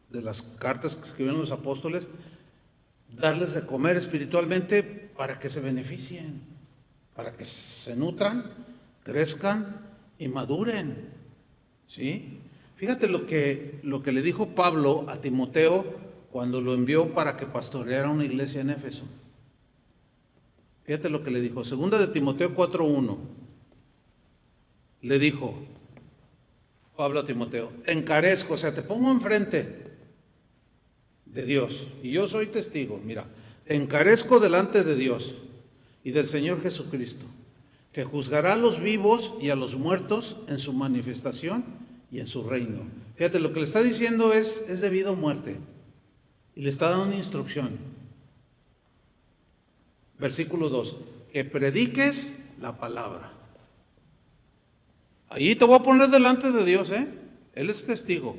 de las cartas que escribieron los apóstoles, darles de comer espiritualmente para que se beneficien, para que se nutran, crezcan y maduren. ¿Sí? Fíjate lo que le dijo Pablo a Timoteo cuando lo envió para que pastoreara una iglesia en Éfeso. Fíjate lo que le dijo. 2 Timoteo 4:1. Le dijo Pablo a Timoteo, te encarezco, o sea, te pongo enfrente de Dios, y yo soy testigo, mira, te encarezco delante de Dios y del Señor Jesucristo, que juzgará a los vivos y a los muertos en su manifestación y en su reino. Fíjate, lo que le está diciendo es de vida o muerte, y le está dando una instrucción. Versículo 2, que prediques la palabra. Ahí te voy a poner delante de Dios, Él es testigo.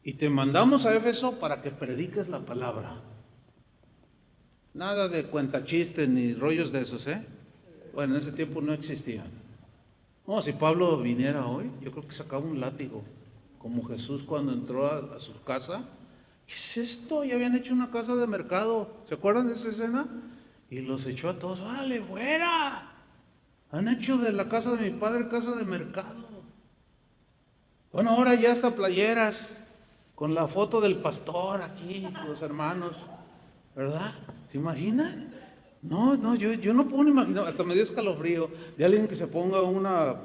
Y te mandamos a Éfeso para que prediques la palabra. Nada de cuentachistes ni rollos de esos, Bueno, en ese tiempo no existían. No, si Pablo viniera hoy, yo creo que sacaba un látigo, como Jesús cuando entró a su casa. ¿Qué es esto? Ya habían hecho una casa de mercado. ¿Se acuerdan de esa escena? Y los echó a todos. ¡Órale, fuera! Han hecho de la casa de mi padre casa de mercado. Bueno, ahora ya hasta playeras con la foto del pastor aquí, los hermanos, ¿verdad? ¿Se imaginan? No, yo no puedo imaginar, hasta me dio escalofrío de alguien que se ponga una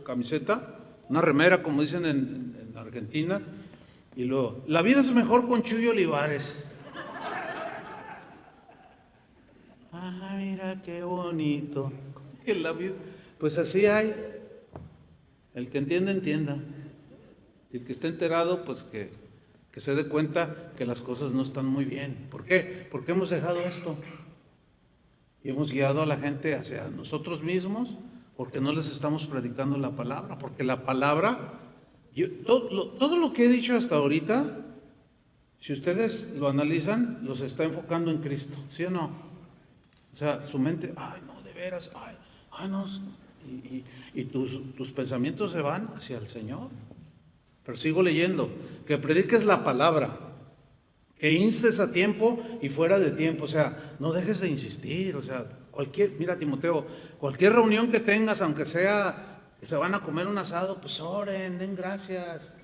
camiseta, una remera, como dicen en Argentina, y luego, la vida es mejor con Chuy Olivares. Mira qué bonito. Que la vida, pues así hay. El que entienda, entienda. Y el que esté enterado, pues que se dé cuenta que las cosas no están muy bien. ¿Por qué? Porque hemos dejado esto. Y hemos guiado a la gente hacia nosotros mismos, porque no les estamos predicando la palabra. Porque la palabra Todo lo que he dicho hasta ahorita, si ustedes lo analizan, los está enfocando en Cristo, ¿sí o no? O sea, su mente, ay, no, de veras, ay, no, y tus pensamientos se van hacia el Señor. Pero sigo leyendo, que prediques la palabra, que instes a tiempo y fuera de tiempo, o sea, no dejes de insistir, o sea, mira Timoteo, cualquier reunión que tengas, aunque sea que se van a comer un asado, pues oren, den gracias,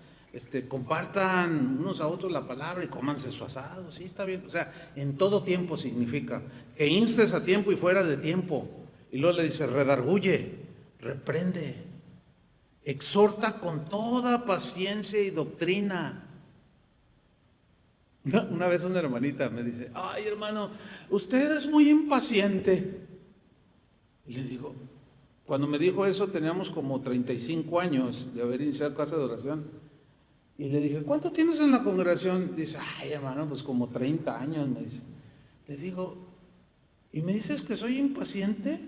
compartan unos a otros la palabra y cómanse su asado, sí, está bien, o sea, en todo tiempo significa que instes a tiempo y fuera de tiempo, y luego le dice, redarguye, reprende, exhorta con toda paciencia y doctrina. Una vez una hermanita me dice, ay hermano, usted es muy impaciente. Y le digo, cuando me dijo eso teníamos como 35 años de haber iniciado casa de oración. Y le dije, ¿cuánto tienes en la congregación? Dice, ay hermano, pues como 30 años, me dice. Le digo, ¿y me dices que soy impaciente?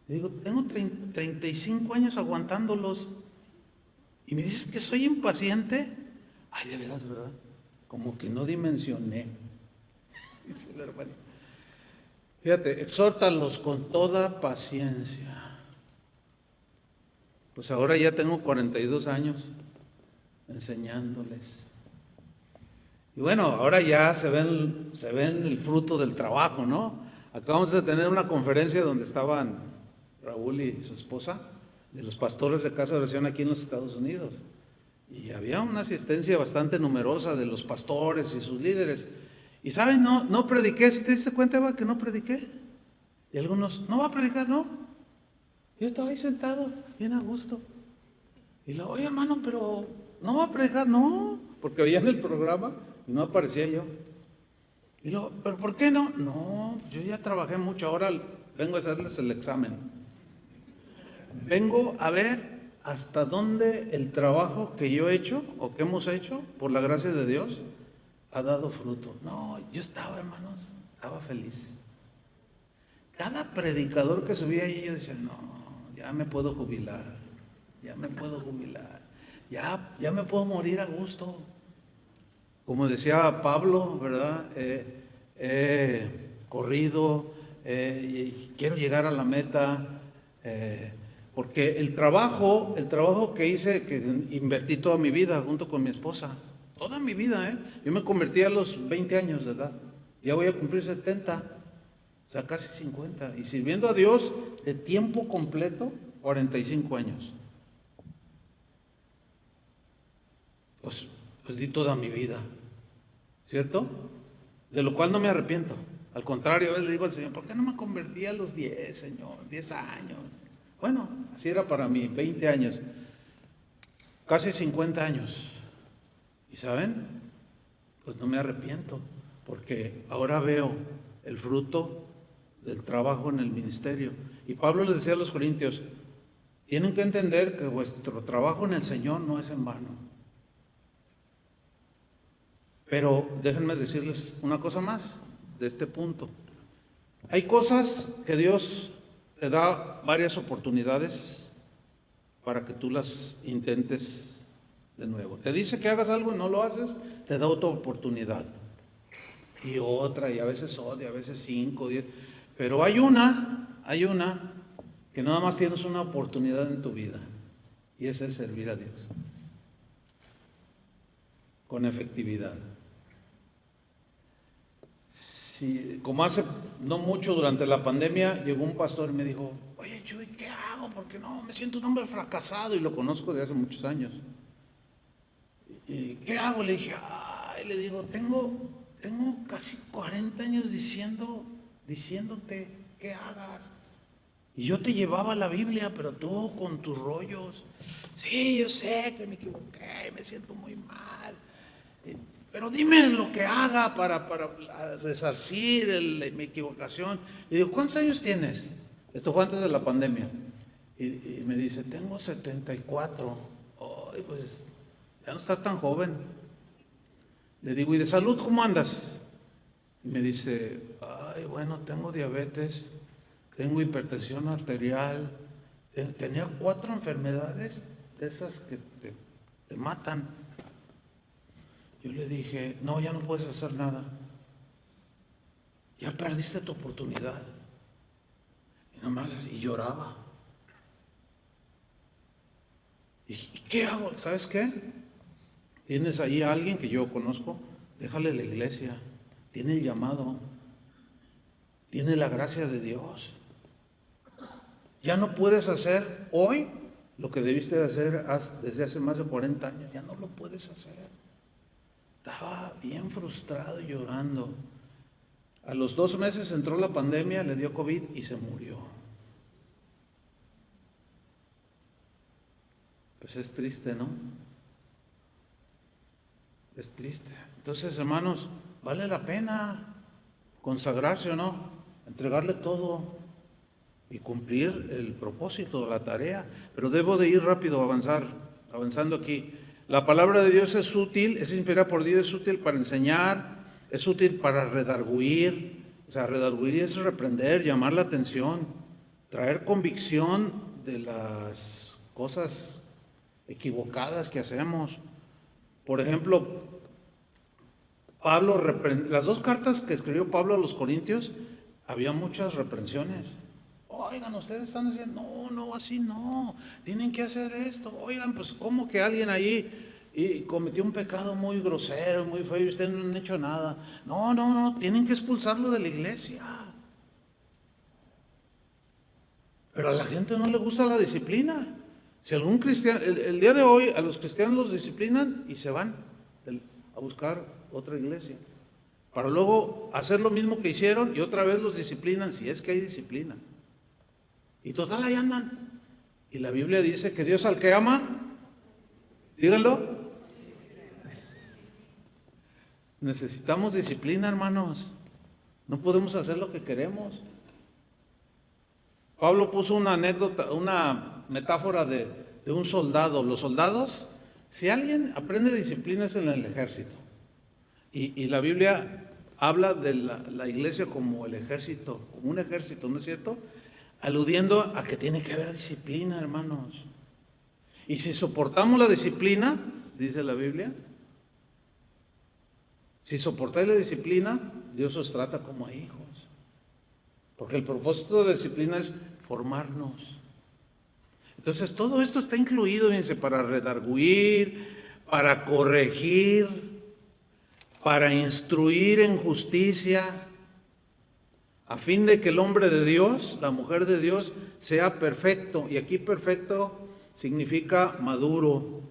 Le digo, tengo 35 años aguantándolos. ¿Y me dices que soy impaciente? Ay, de veras, ¿verdad? Como que no dimensioné. Dice la hermanita. Fíjate, exhórtalos con toda paciencia. Pues ahora ya tengo 42 años enseñándoles. Y bueno, ahora ya se ven el fruto del trabajo, ¿no? Acabamos de tener una conferencia donde estaban Raúl y su esposa, de los pastores de casa de oración aquí en los Estados Unidos. Y había una asistencia bastante numerosa de los pastores y sus líderes. Y saben, no prediqué. ¿Sí te diste cuenta, Eva, que no prediqué? Y algunos, no va a predicar, no. Yo estaba ahí sentado, bien a gusto. Y le digo, oye hermano, pero no va a predicar, no. Porque veían el programa y no aparecía yo. Y luego, ¿pero por qué no? No, yo ya trabajé mucho, ahora vengo a hacerles el examen. Vengo a ver hasta dónde el trabajo que yo he hecho o que hemos hecho, por la gracia de Dios, ha dado fruto. No, yo estaba, hermanos, estaba feliz. Cada predicador que subía ahí, yo decía, no, ya me puedo jubilar, ya me puedo jubilar, ya me puedo morir a gusto. Como decía Pablo, ¿verdad? Corrido, y quiero llegar a la meta, porque el trabajo que hice, que invertí toda mi vida junto con mi esposa, toda mi vida, yo me convertí a los 20 años de edad, ya voy a cumplir 70, o sea, casi 50, y sirviendo a Dios de tiempo completo, 45 años. Pues di toda mi vida, ¿cierto? De lo cual no me arrepiento. Al contrario, a veces le digo al Señor, ¿por qué no me convertí a los 10, Señor? 10 años. Bueno, así era para mí, 20 años. Casi 50 años. ¿Y saben? Pues no me arrepiento, porque ahora veo el fruto del trabajo en el ministerio. Y Pablo les decía a los corintios, tienen que entender que vuestro trabajo en el Señor no es en vano. Pero déjenme decirles una cosa más de este punto. Hay cosas que Dios te da varias oportunidades para que tú las intentes de nuevo. Te dice que hagas algo y no lo haces, te da otra oportunidad. Y otra, y a veces otra, y a veces 5, 10. Pero hay una que nada más tienes una oportunidad en tu vida. Y esa es servir a Dios. Con efectividad. Sí, como hace no mucho durante la pandemia, llegó un pastor y me dijo, oye Chuy, ¿qué hago? Porque no, me siento un hombre fracasado y lo conozco de hace muchos años. ¿Y qué hago? Le dije, ay, le digo, tengo casi 40 años diciéndote que hagas. Y yo te llevaba la Biblia, pero tú con tus rollos. Sí, yo sé que me equivoqué, me siento muy mal. Pero dime lo que haga para resarcir mi equivocación. Y digo, ¿cuántos años tienes? Esto fue antes de la pandemia. Y me dice, tengo 74. Ay, pues ya no estás tan joven. Le digo, ¿y de salud cómo andas? Y me dice, ay, bueno, tengo diabetes, tengo hipertensión arterial, tenía 4 enfermedades de esas que te matan. Yo le dije, no, ya no puedes hacer nada. Ya perdiste tu oportunidad. Y lloraba. ¿Y qué hago? ¿Sabes qué? Tienes ahí a alguien que yo conozco, déjale la iglesia. Tiene el llamado. Tiene la gracia de Dios. Ya no puedes hacer hoy lo que debiste de hacer desde hace más de 40 años. Ya no lo puedes hacer. Estaba bien frustrado y llorando. A los 2 meses entró la pandemia, le dio COVID y se murió. Pues es triste, ¿no? Es triste. Entonces, hermanos, vale la pena consagrarse o no, entregarle todo y cumplir el propósito, la tarea. Pero debo de ir rápido, avanzando aquí. La palabra de Dios es útil, es inspirada por Dios, es útil para enseñar, es útil para redarguir. O sea, redarguir es reprender, llamar la atención, traer convicción de las cosas equivocadas que hacemos. Por ejemplo, las 2 cartas que escribió Pablo a los Corintios, había muchas reprensiones. Oigan, ustedes están haciendo, no, así no, tienen que hacer esto. Oigan, pues ¿cómo que alguien ahí y cometió un pecado muy grosero, muy feo y ustedes no han hecho nada? No, tienen que expulsarlo de la iglesia. Pero a la gente no le gusta la disciplina. Si algún cristiano, el día de hoy a los cristianos los disciplinan y se van a buscar otra iglesia, para luego hacer lo mismo que hicieron y otra vez los disciplinan, si es que hay disciplina. Y total, ahí andan. Y la Biblia dice que Dios al que ama, díganlo. Necesitamos disciplina, hermanos. No podemos hacer lo que queremos. Pablo puso una anécdota, una metáfora de un soldado. Los soldados, si alguien aprende disciplina es en el ejército. Y la Biblia habla de la iglesia como el ejército, como un ejército, ¿no es cierto? Aludiendo a que tiene que haber disciplina, hermanos. Y si soportamos la disciplina, dice la Biblia, si soportáis la disciplina, Dios os trata como a hijos. Porque el propósito de la disciplina es formarnos. Entonces todo esto está incluido, fíjense, para redarguir, para corregir, para instruir en justicia, a fin de que el hombre de Dios, la mujer de Dios, sea perfecto. Y aquí perfecto significa maduro,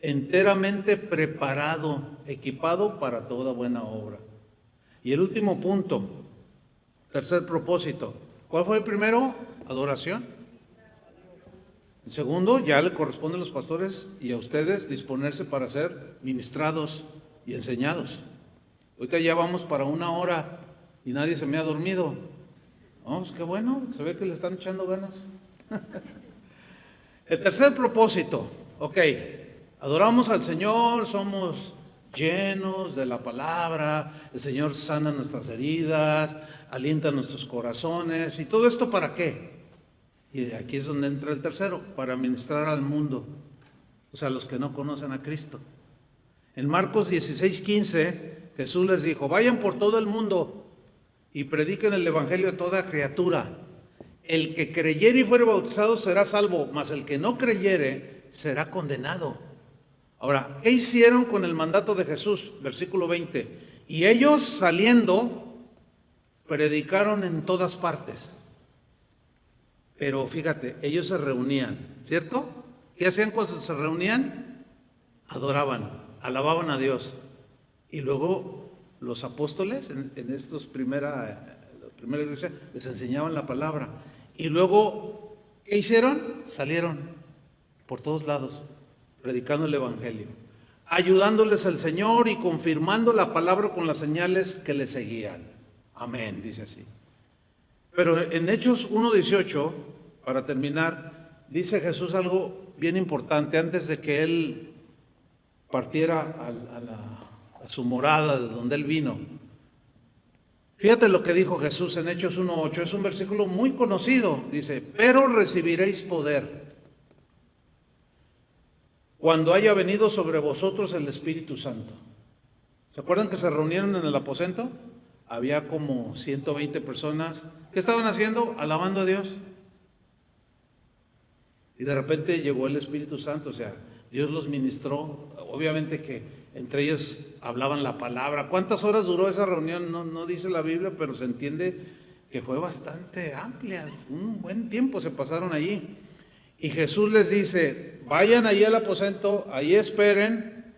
enteramente preparado, equipado para toda buena obra. Y el último punto, tercer propósito. ¿Cuál fue el primero? Adoración. El segundo, ya le corresponde a los pastores y a ustedes disponerse para ser ministrados y enseñados. Ahorita ya vamos para 1 hora y nadie se me ha dormido. No, pues qué bueno, se ve que le están echando ganas. El tercer propósito, adoramos al Señor, somos llenos de la palabra, el Señor sana nuestras heridas, alienta nuestros corazones. ¿Y todo esto para qué? Y aquí es donde entra el tercero, para ministrar al mundo, o sea, los que no conocen a Cristo. En Marcos 16:15, Jesús les dijo, vayan por todo el mundo y prediquen el evangelio a toda criatura. El que creyere y fuere bautizado será salvo, mas el que no creyere será condenado. Ahora, ¿qué hicieron con el mandato de Jesús? Versículo 20. Y ellos saliendo, predicaron en todas partes. Pero fíjate, ellos se reunían, ¿cierto? ¿Qué hacían cuando se reunían? Adoraban, alababan a Dios. Y luego los apóstoles, en estos primera iglesia, les enseñaban la palabra. Y luego, ¿qué hicieron? Salieron por todos lados, predicando el evangelio, ayudándoles al Señor y confirmando la palabra con las señales que le seguían. Amén, dice así. Pero en Hechos 1:18, para terminar, dice Jesús algo bien importante antes de que Él partiera a su morada de donde Él vino. Fíjate lo que dijo Jesús en Hechos 1:8, es un versículo muy conocido. Dice, pero recibiréis poder cuando haya venido sobre vosotros el Espíritu Santo. ¿Se acuerdan que se reunieron en el aposento? Había como 120 personas. ¿Qué estaban haciendo? Alabando a Dios. Y de repente llegó el Espíritu Santo, o sea, Dios los ministró. Obviamente que entre ellos hablaban la palabra. ¿Cuántas horas duró esa reunión? No dice la Biblia, pero se entiende que fue bastante amplia. Un buen tiempo se pasaron allí. Y Jesús les dice, vayan allí al aposento, ahí esperen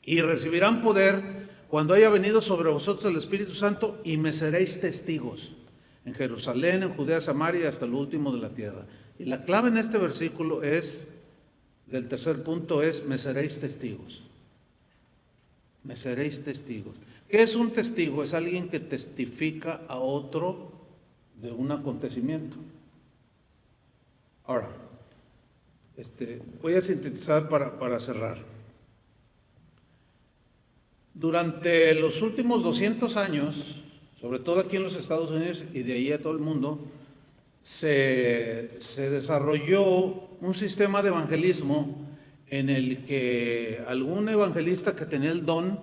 y recibirán poder cuando haya venido sobre vosotros el Espíritu Santo y me seréis testigos en Jerusalén, en Judea, Samaria y hasta lo último de la tierra. Y la clave en este versículo es, del tercer punto es, me seréis testigos. Me seréis testigos. ¿Qué es un testigo? Es alguien que testifica a otro de un acontecimiento. Ahora, voy a sintetizar para cerrar. Durante los últimos 200 años, sobre todo aquí en los Estados Unidos y de ahí a todo el mundo, se desarrolló un sistema de evangelismo en el que algún evangelista que tenía el don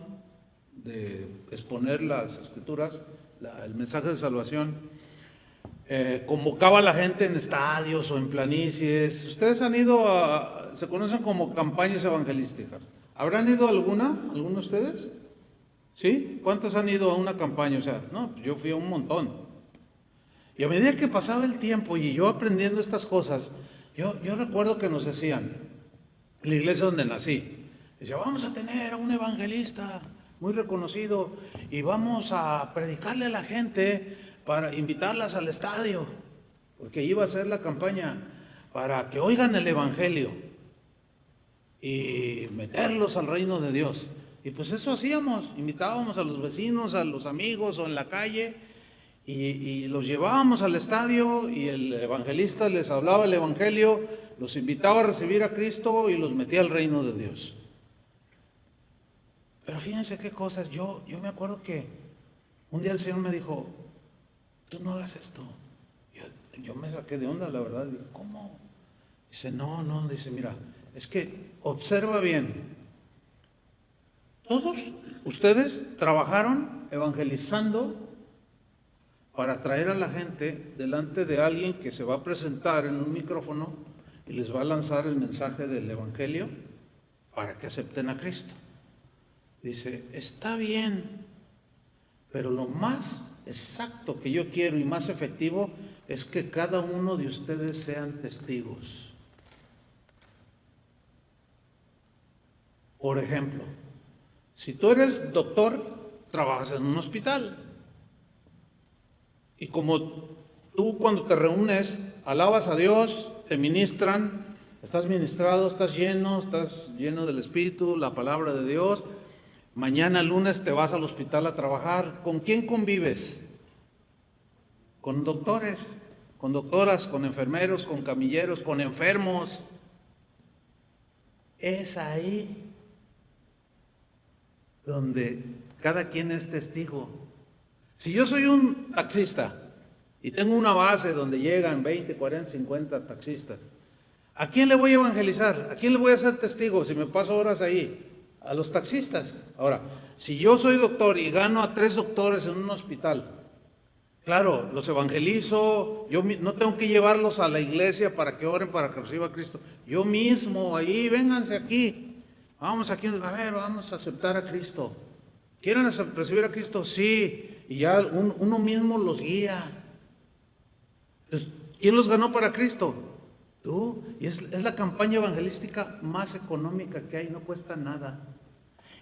de exponer las escrituras, el mensaje de salvación, convocaba a la gente en estadios o en planicies. Ustedes han ido se conocen como campañas evangelísticas. ¿Habrán ido a alguno de ustedes? ¿Sí? ¿Cuántos han ido a una campaña? O sea, no, yo fui a un montón. Y a medida que pasaba el tiempo y yo aprendiendo estas cosas, yo recuerdo que nos decían, en la iglesia donde nací, decía, vamos a tener a un evangelista muy reconocido y vamos a predicarle a la gente para invitarlas al estadio, porque iba a ser la campaña para que oigan el evangelio y meterlos al reino de Dios. Y pues eso hacíamos, invitábamos a los vecinos, a los amigos o en la calle y los llevábamos al estadio y el evangelista les hablaba el evangelio, los invitaba a recibir a Cristo y los metía al reino de Dios. Pero fíjense qué cosas, yo me acuerdo que un día el Señor me dijo, tú no hagas esto. Yo me saqué de onda, la verdad. Digo, ¿cómo? Dice, no, dice, mira, es que observa bien. Todos ustedes trabajaron evangelizando para traer a la gente delante de alguien que se va a presentar en un micrófono y les va a lanzar el mensaje del evangelio para que acepten a Cristo. Dice, está bien, pero lo más exacto que yo quiero y más efectivo es que cada uno de ustedes sean testigos. Por ejemplo, si tú eres doctor, trabajas en un hospital. Y como tú cuando te reúnes, alabas a Dios, te ministran, estás ministrado, estás lleno del Espíritu, la palabra de Dios. Mañana lunes te vas al hospital a trabajar. ¿Con quién convives? Con doctores, con doctoras, con enfermeros, con camilleros, con enfermos. Es ahí donde cada quien es testigo. Si yo soy un taxista y tengo una base donde llegan 20, 40, 50 taxistas, ¿a quién le voy a evangelizar? ¿A quién le voy a hacer testigo si me paso horas ahí? A los taxistas. Ahora, si yo soy doctor y gano a 3 doctores en un hospital, claro, los evangelizo, yo no tengo que llevarlos a la iglesia para que oren, para que reciba a Cristo. Yo mismo, ahí, vénganse aquí. Vamos aquí, a ver, vamos a aceptar a Cristo. ¿Quieren recibir a Cristo? Sí. Y ya uno mismo los guía. Entonces, ¿quién los ganó para Cristo? Tú. Y es la campaña evangelística más económica que hay, no cuesta nada.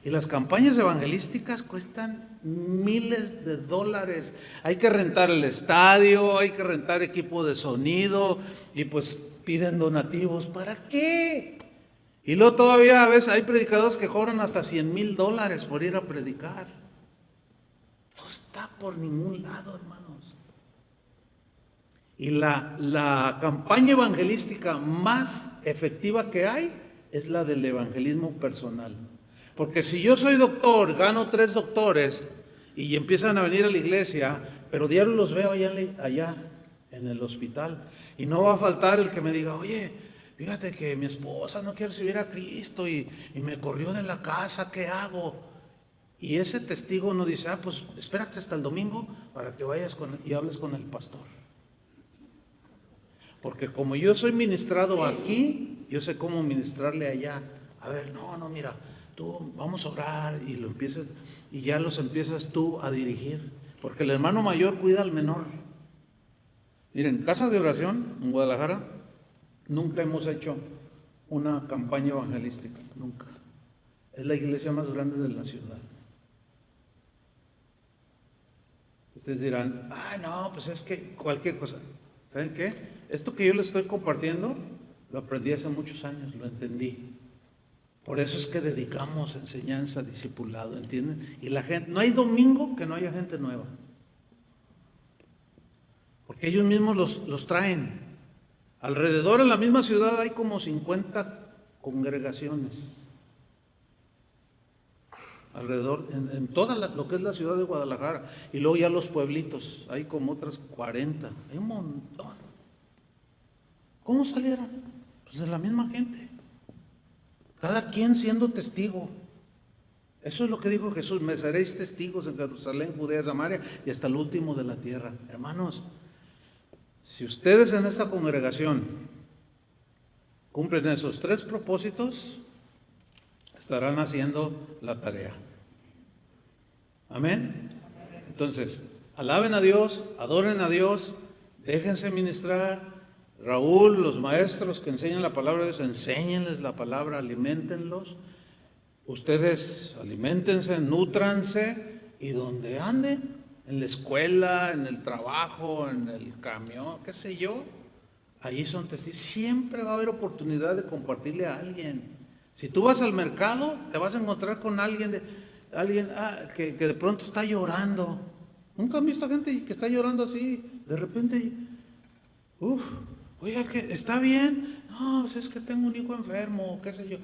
Y las campañas evangelísticas cuestan miles de dólares. Hay que rentar el estadio, hay que rentar equipo de sonido y pues piden donativos. ¿Para qué? Y luego todavía a veces hay predicadores que cobran hasta $100,000 por ir a predicar. No está por ningún lado, hermanos. Y la campaña evangelística más efectiva que hay es la del evangelismo personal. Porque si yo soy doctor, gano 3 doctores y empiezan a venir a la iglesia, pero diario los veo allá en el hospital. Y no va a faltar el que me diga, oye, fíjate que mi esposa no quiere recibir a Cristo y me corrió de la casa, ¿qué hago? Y ese testigo no dice, pues espérate hasta el domingo para que vayas y hables con el pastor. Porque como yo soy ministrado aquí, yo sé cómo ministrarle allá. A ver, no, mira, tú vamos a orar y y ya los empiezas tú a dirigir. Porque el hermano mayor cuida al menor. Miren, casa de oración en Guadalajara, nunca hemos hecho una campaña evangelística, nunca. Es la iglesia más grande de la ciudad. Ustedes dirán, no, pues es que cualquier cosa. ¿Saben qué? Esto que yo les estoy compartiendo, lo aprendí hace muchos años, lo entendí. Por eso es que dedicamos enseñanza, discipulado, ¿entienden? Y la gente, no hay domingo que no haya gente nueva. Porque ellos mismos los traen. Alrededor en la misma ciudad hay como 50 congregaciones. Alrededor, en toda lo que es la ciudad de Guadalajara. Y luego ya los pueblitos, hay como otras 40. Hay un montón. ¿Cómo salieron? Pues de la misma gente. Cada quien siendo testigo. Eso es lo que dijo Jesús: me seréis testigos en Jerusalén, Judea, Samaria y hasta el último de la tierra. Hermanos, si ustedes en esta congregación cumplen esos 3 propósitos, estarán haciendo la tarea. Amén. Entonces, alaben a Dios, adoren a Dios, déjense ministrar. Raúl, los maestros que enseñan la palabra de Dios, enséñenles la palabra, aliméntenlos. Ustedes aliméntense, nútranse, y donde anden, en la escuela, en el trabajo, en el camión, qué sé yo, allí son testigos. Siempre va a haber oportunidad de compartirle a alguien. Si tú vas al mercado, te vas a encontrar con alguien que de pronto está llorando. Nunca han visto gente que está llorando así, de repente, oiga, que está bien. No, pues es que tengo un hijo enfermo, qué sé yo.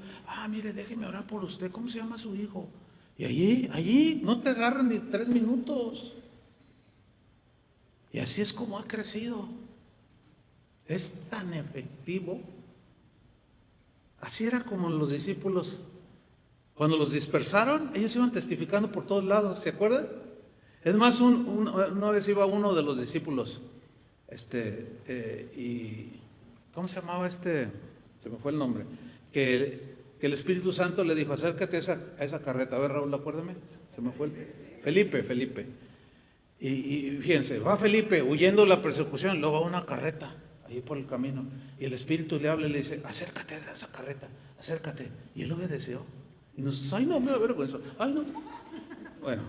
Mire, déjeme orar por usted. ¿Cómo se llama su hijo? Y allí no te agarran ni 3 minutos. Y así es como ha crecido. Es tan efectivo. Así era como los discípulos, cuando los dispersaron, ellos iban testificando por todos lados, ¿se acuerdan? Es más, una vez iba uno de los discípulos, y ¿cómo se llamaba Se me fue el nombre. Que el Espíritu Santo le dijo: acércate a esa carreta. A ver, Raúl, acuérdame. Se me fue Felipe. Y fíjense, va Felipe huyendo de la persecución, luego va una carreta ahí por el camino, y el Espíritu le habla y le dice: acércate a esa carreta, acércate. Y él obedeció. Y nosotros, no, me da vergüenza. No. Bueno,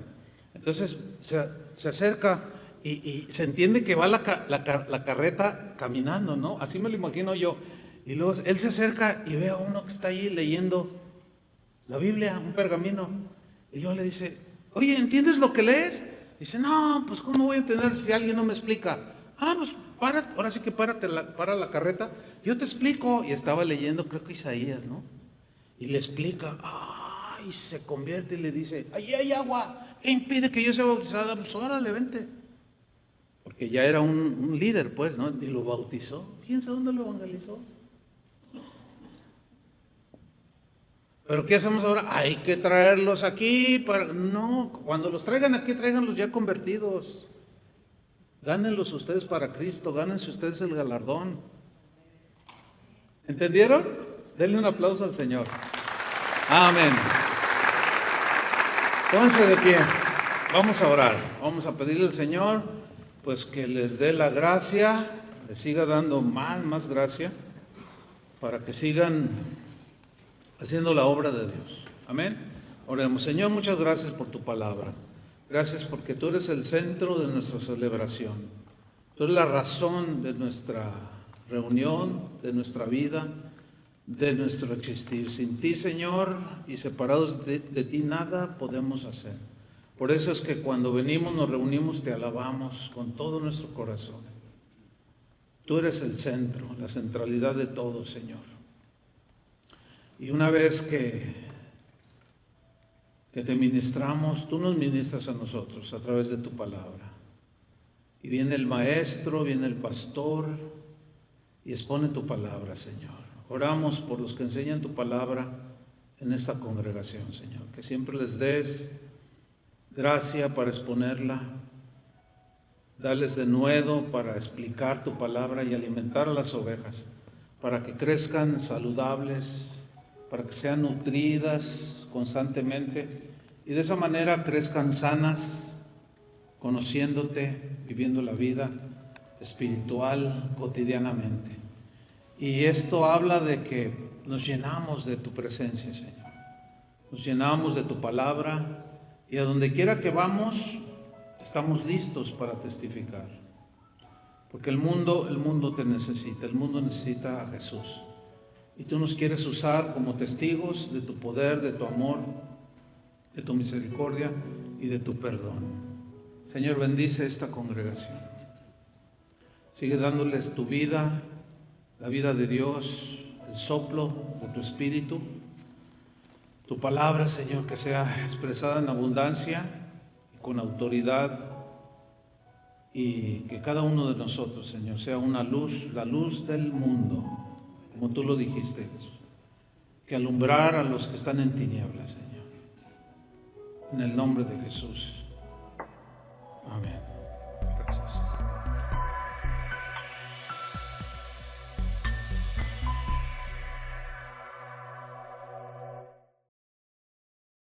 entonces se acerca y se entiende que va la carreta caminando, ¿no? Así me lo imagino yo. Y luego él se acerca y ve a uno que está ahí leyendo la Biblia, un pergamino. Y luego le dice: oye, ¿entiendes lo que lees? Dice: no, pues ¿cómo voy a entender si alguien no me explica? Pues ahora sí que para la carreta, yo te explico. Y estaba leyendo, creo que Isaías, ¿no? Y le explica, y se convierte y le dice: allí hay agua, ¿qué impide que yo sea bautizada? Pues órale, vente. Porque ya era un líder, pues, ¿no? Y lo bautizó. Fíjense dónde lo evangelizó. ¿Pero qué hacemos ahora? Hay que traerlos aquí No, cuando los traigan aquí, tráiganlos ya convertidos. Gánenlos ustedes para Cristo, gánense ustedes el galardón. ¿Entendieron? Denle un aplauso al Señor. Amén. Pónganse de pie. Vamos a orar. Vamos a pedirle al Señor, pues, que les dé la gracia, les siga dando más gracia, para que sigan haciendo la obra de Dios. Amén. Oremos. Señor, muchas gracias por tu palabra. Gracias porque tú eres el centro de nuestra celebración. Tú eres la razón de nuestra reunión, de nuestra vida, de nuestro existir. Sin ti, Señor, y separados de ti, nada podemos hacer. Por eso es que cuando venimos, nos reunimos, te alabamos con todo nuestro corazón. Tú eres el centro, la centralidad de todo, Señor. Y una vez que te ministramos, tú nos ministras a nosotros a través de tu palabra. Y viene el maestro, viene el pastor y expone tu palabra, Señor. Oramos por los que enseñan tu palabra en esta congregación, Señor, que siempre les des gracia para exponerla, darles denuedo para explicar tu palabra y alimentar a las ovejas, para que crezcan saludables, para que sean nutridas constantemente y de esa manera crezcan sanas, conociéndote, viviendo la vida espiritual cotidianamente. Y esto habla de que nos llenamos de tu presencia, Señor. Nos llenamos de tu palabra y a donde quiera que vamos, estamos listos para testificar. Porque el mundo te necesita, el mundo necesita a Jesús. Y tú nos quieres usar como testigos de tu poder, de tu amor, de tu misericordia y de tu perdón. Señor, bendice esta congregación. Sigue dándoles tu vida, la vida de Dios, el soplo de tu espíritu. Tu palabra, Señor, que sea expresada en abundancia y con autoridad, y que cada uno de nosotros, Señor, sea una luz, la luz del mundo, como tú lo dijiste, Jesús, que alumbrar a los que están en tinieblas, Señor. En el nombre de Jesús. Amén.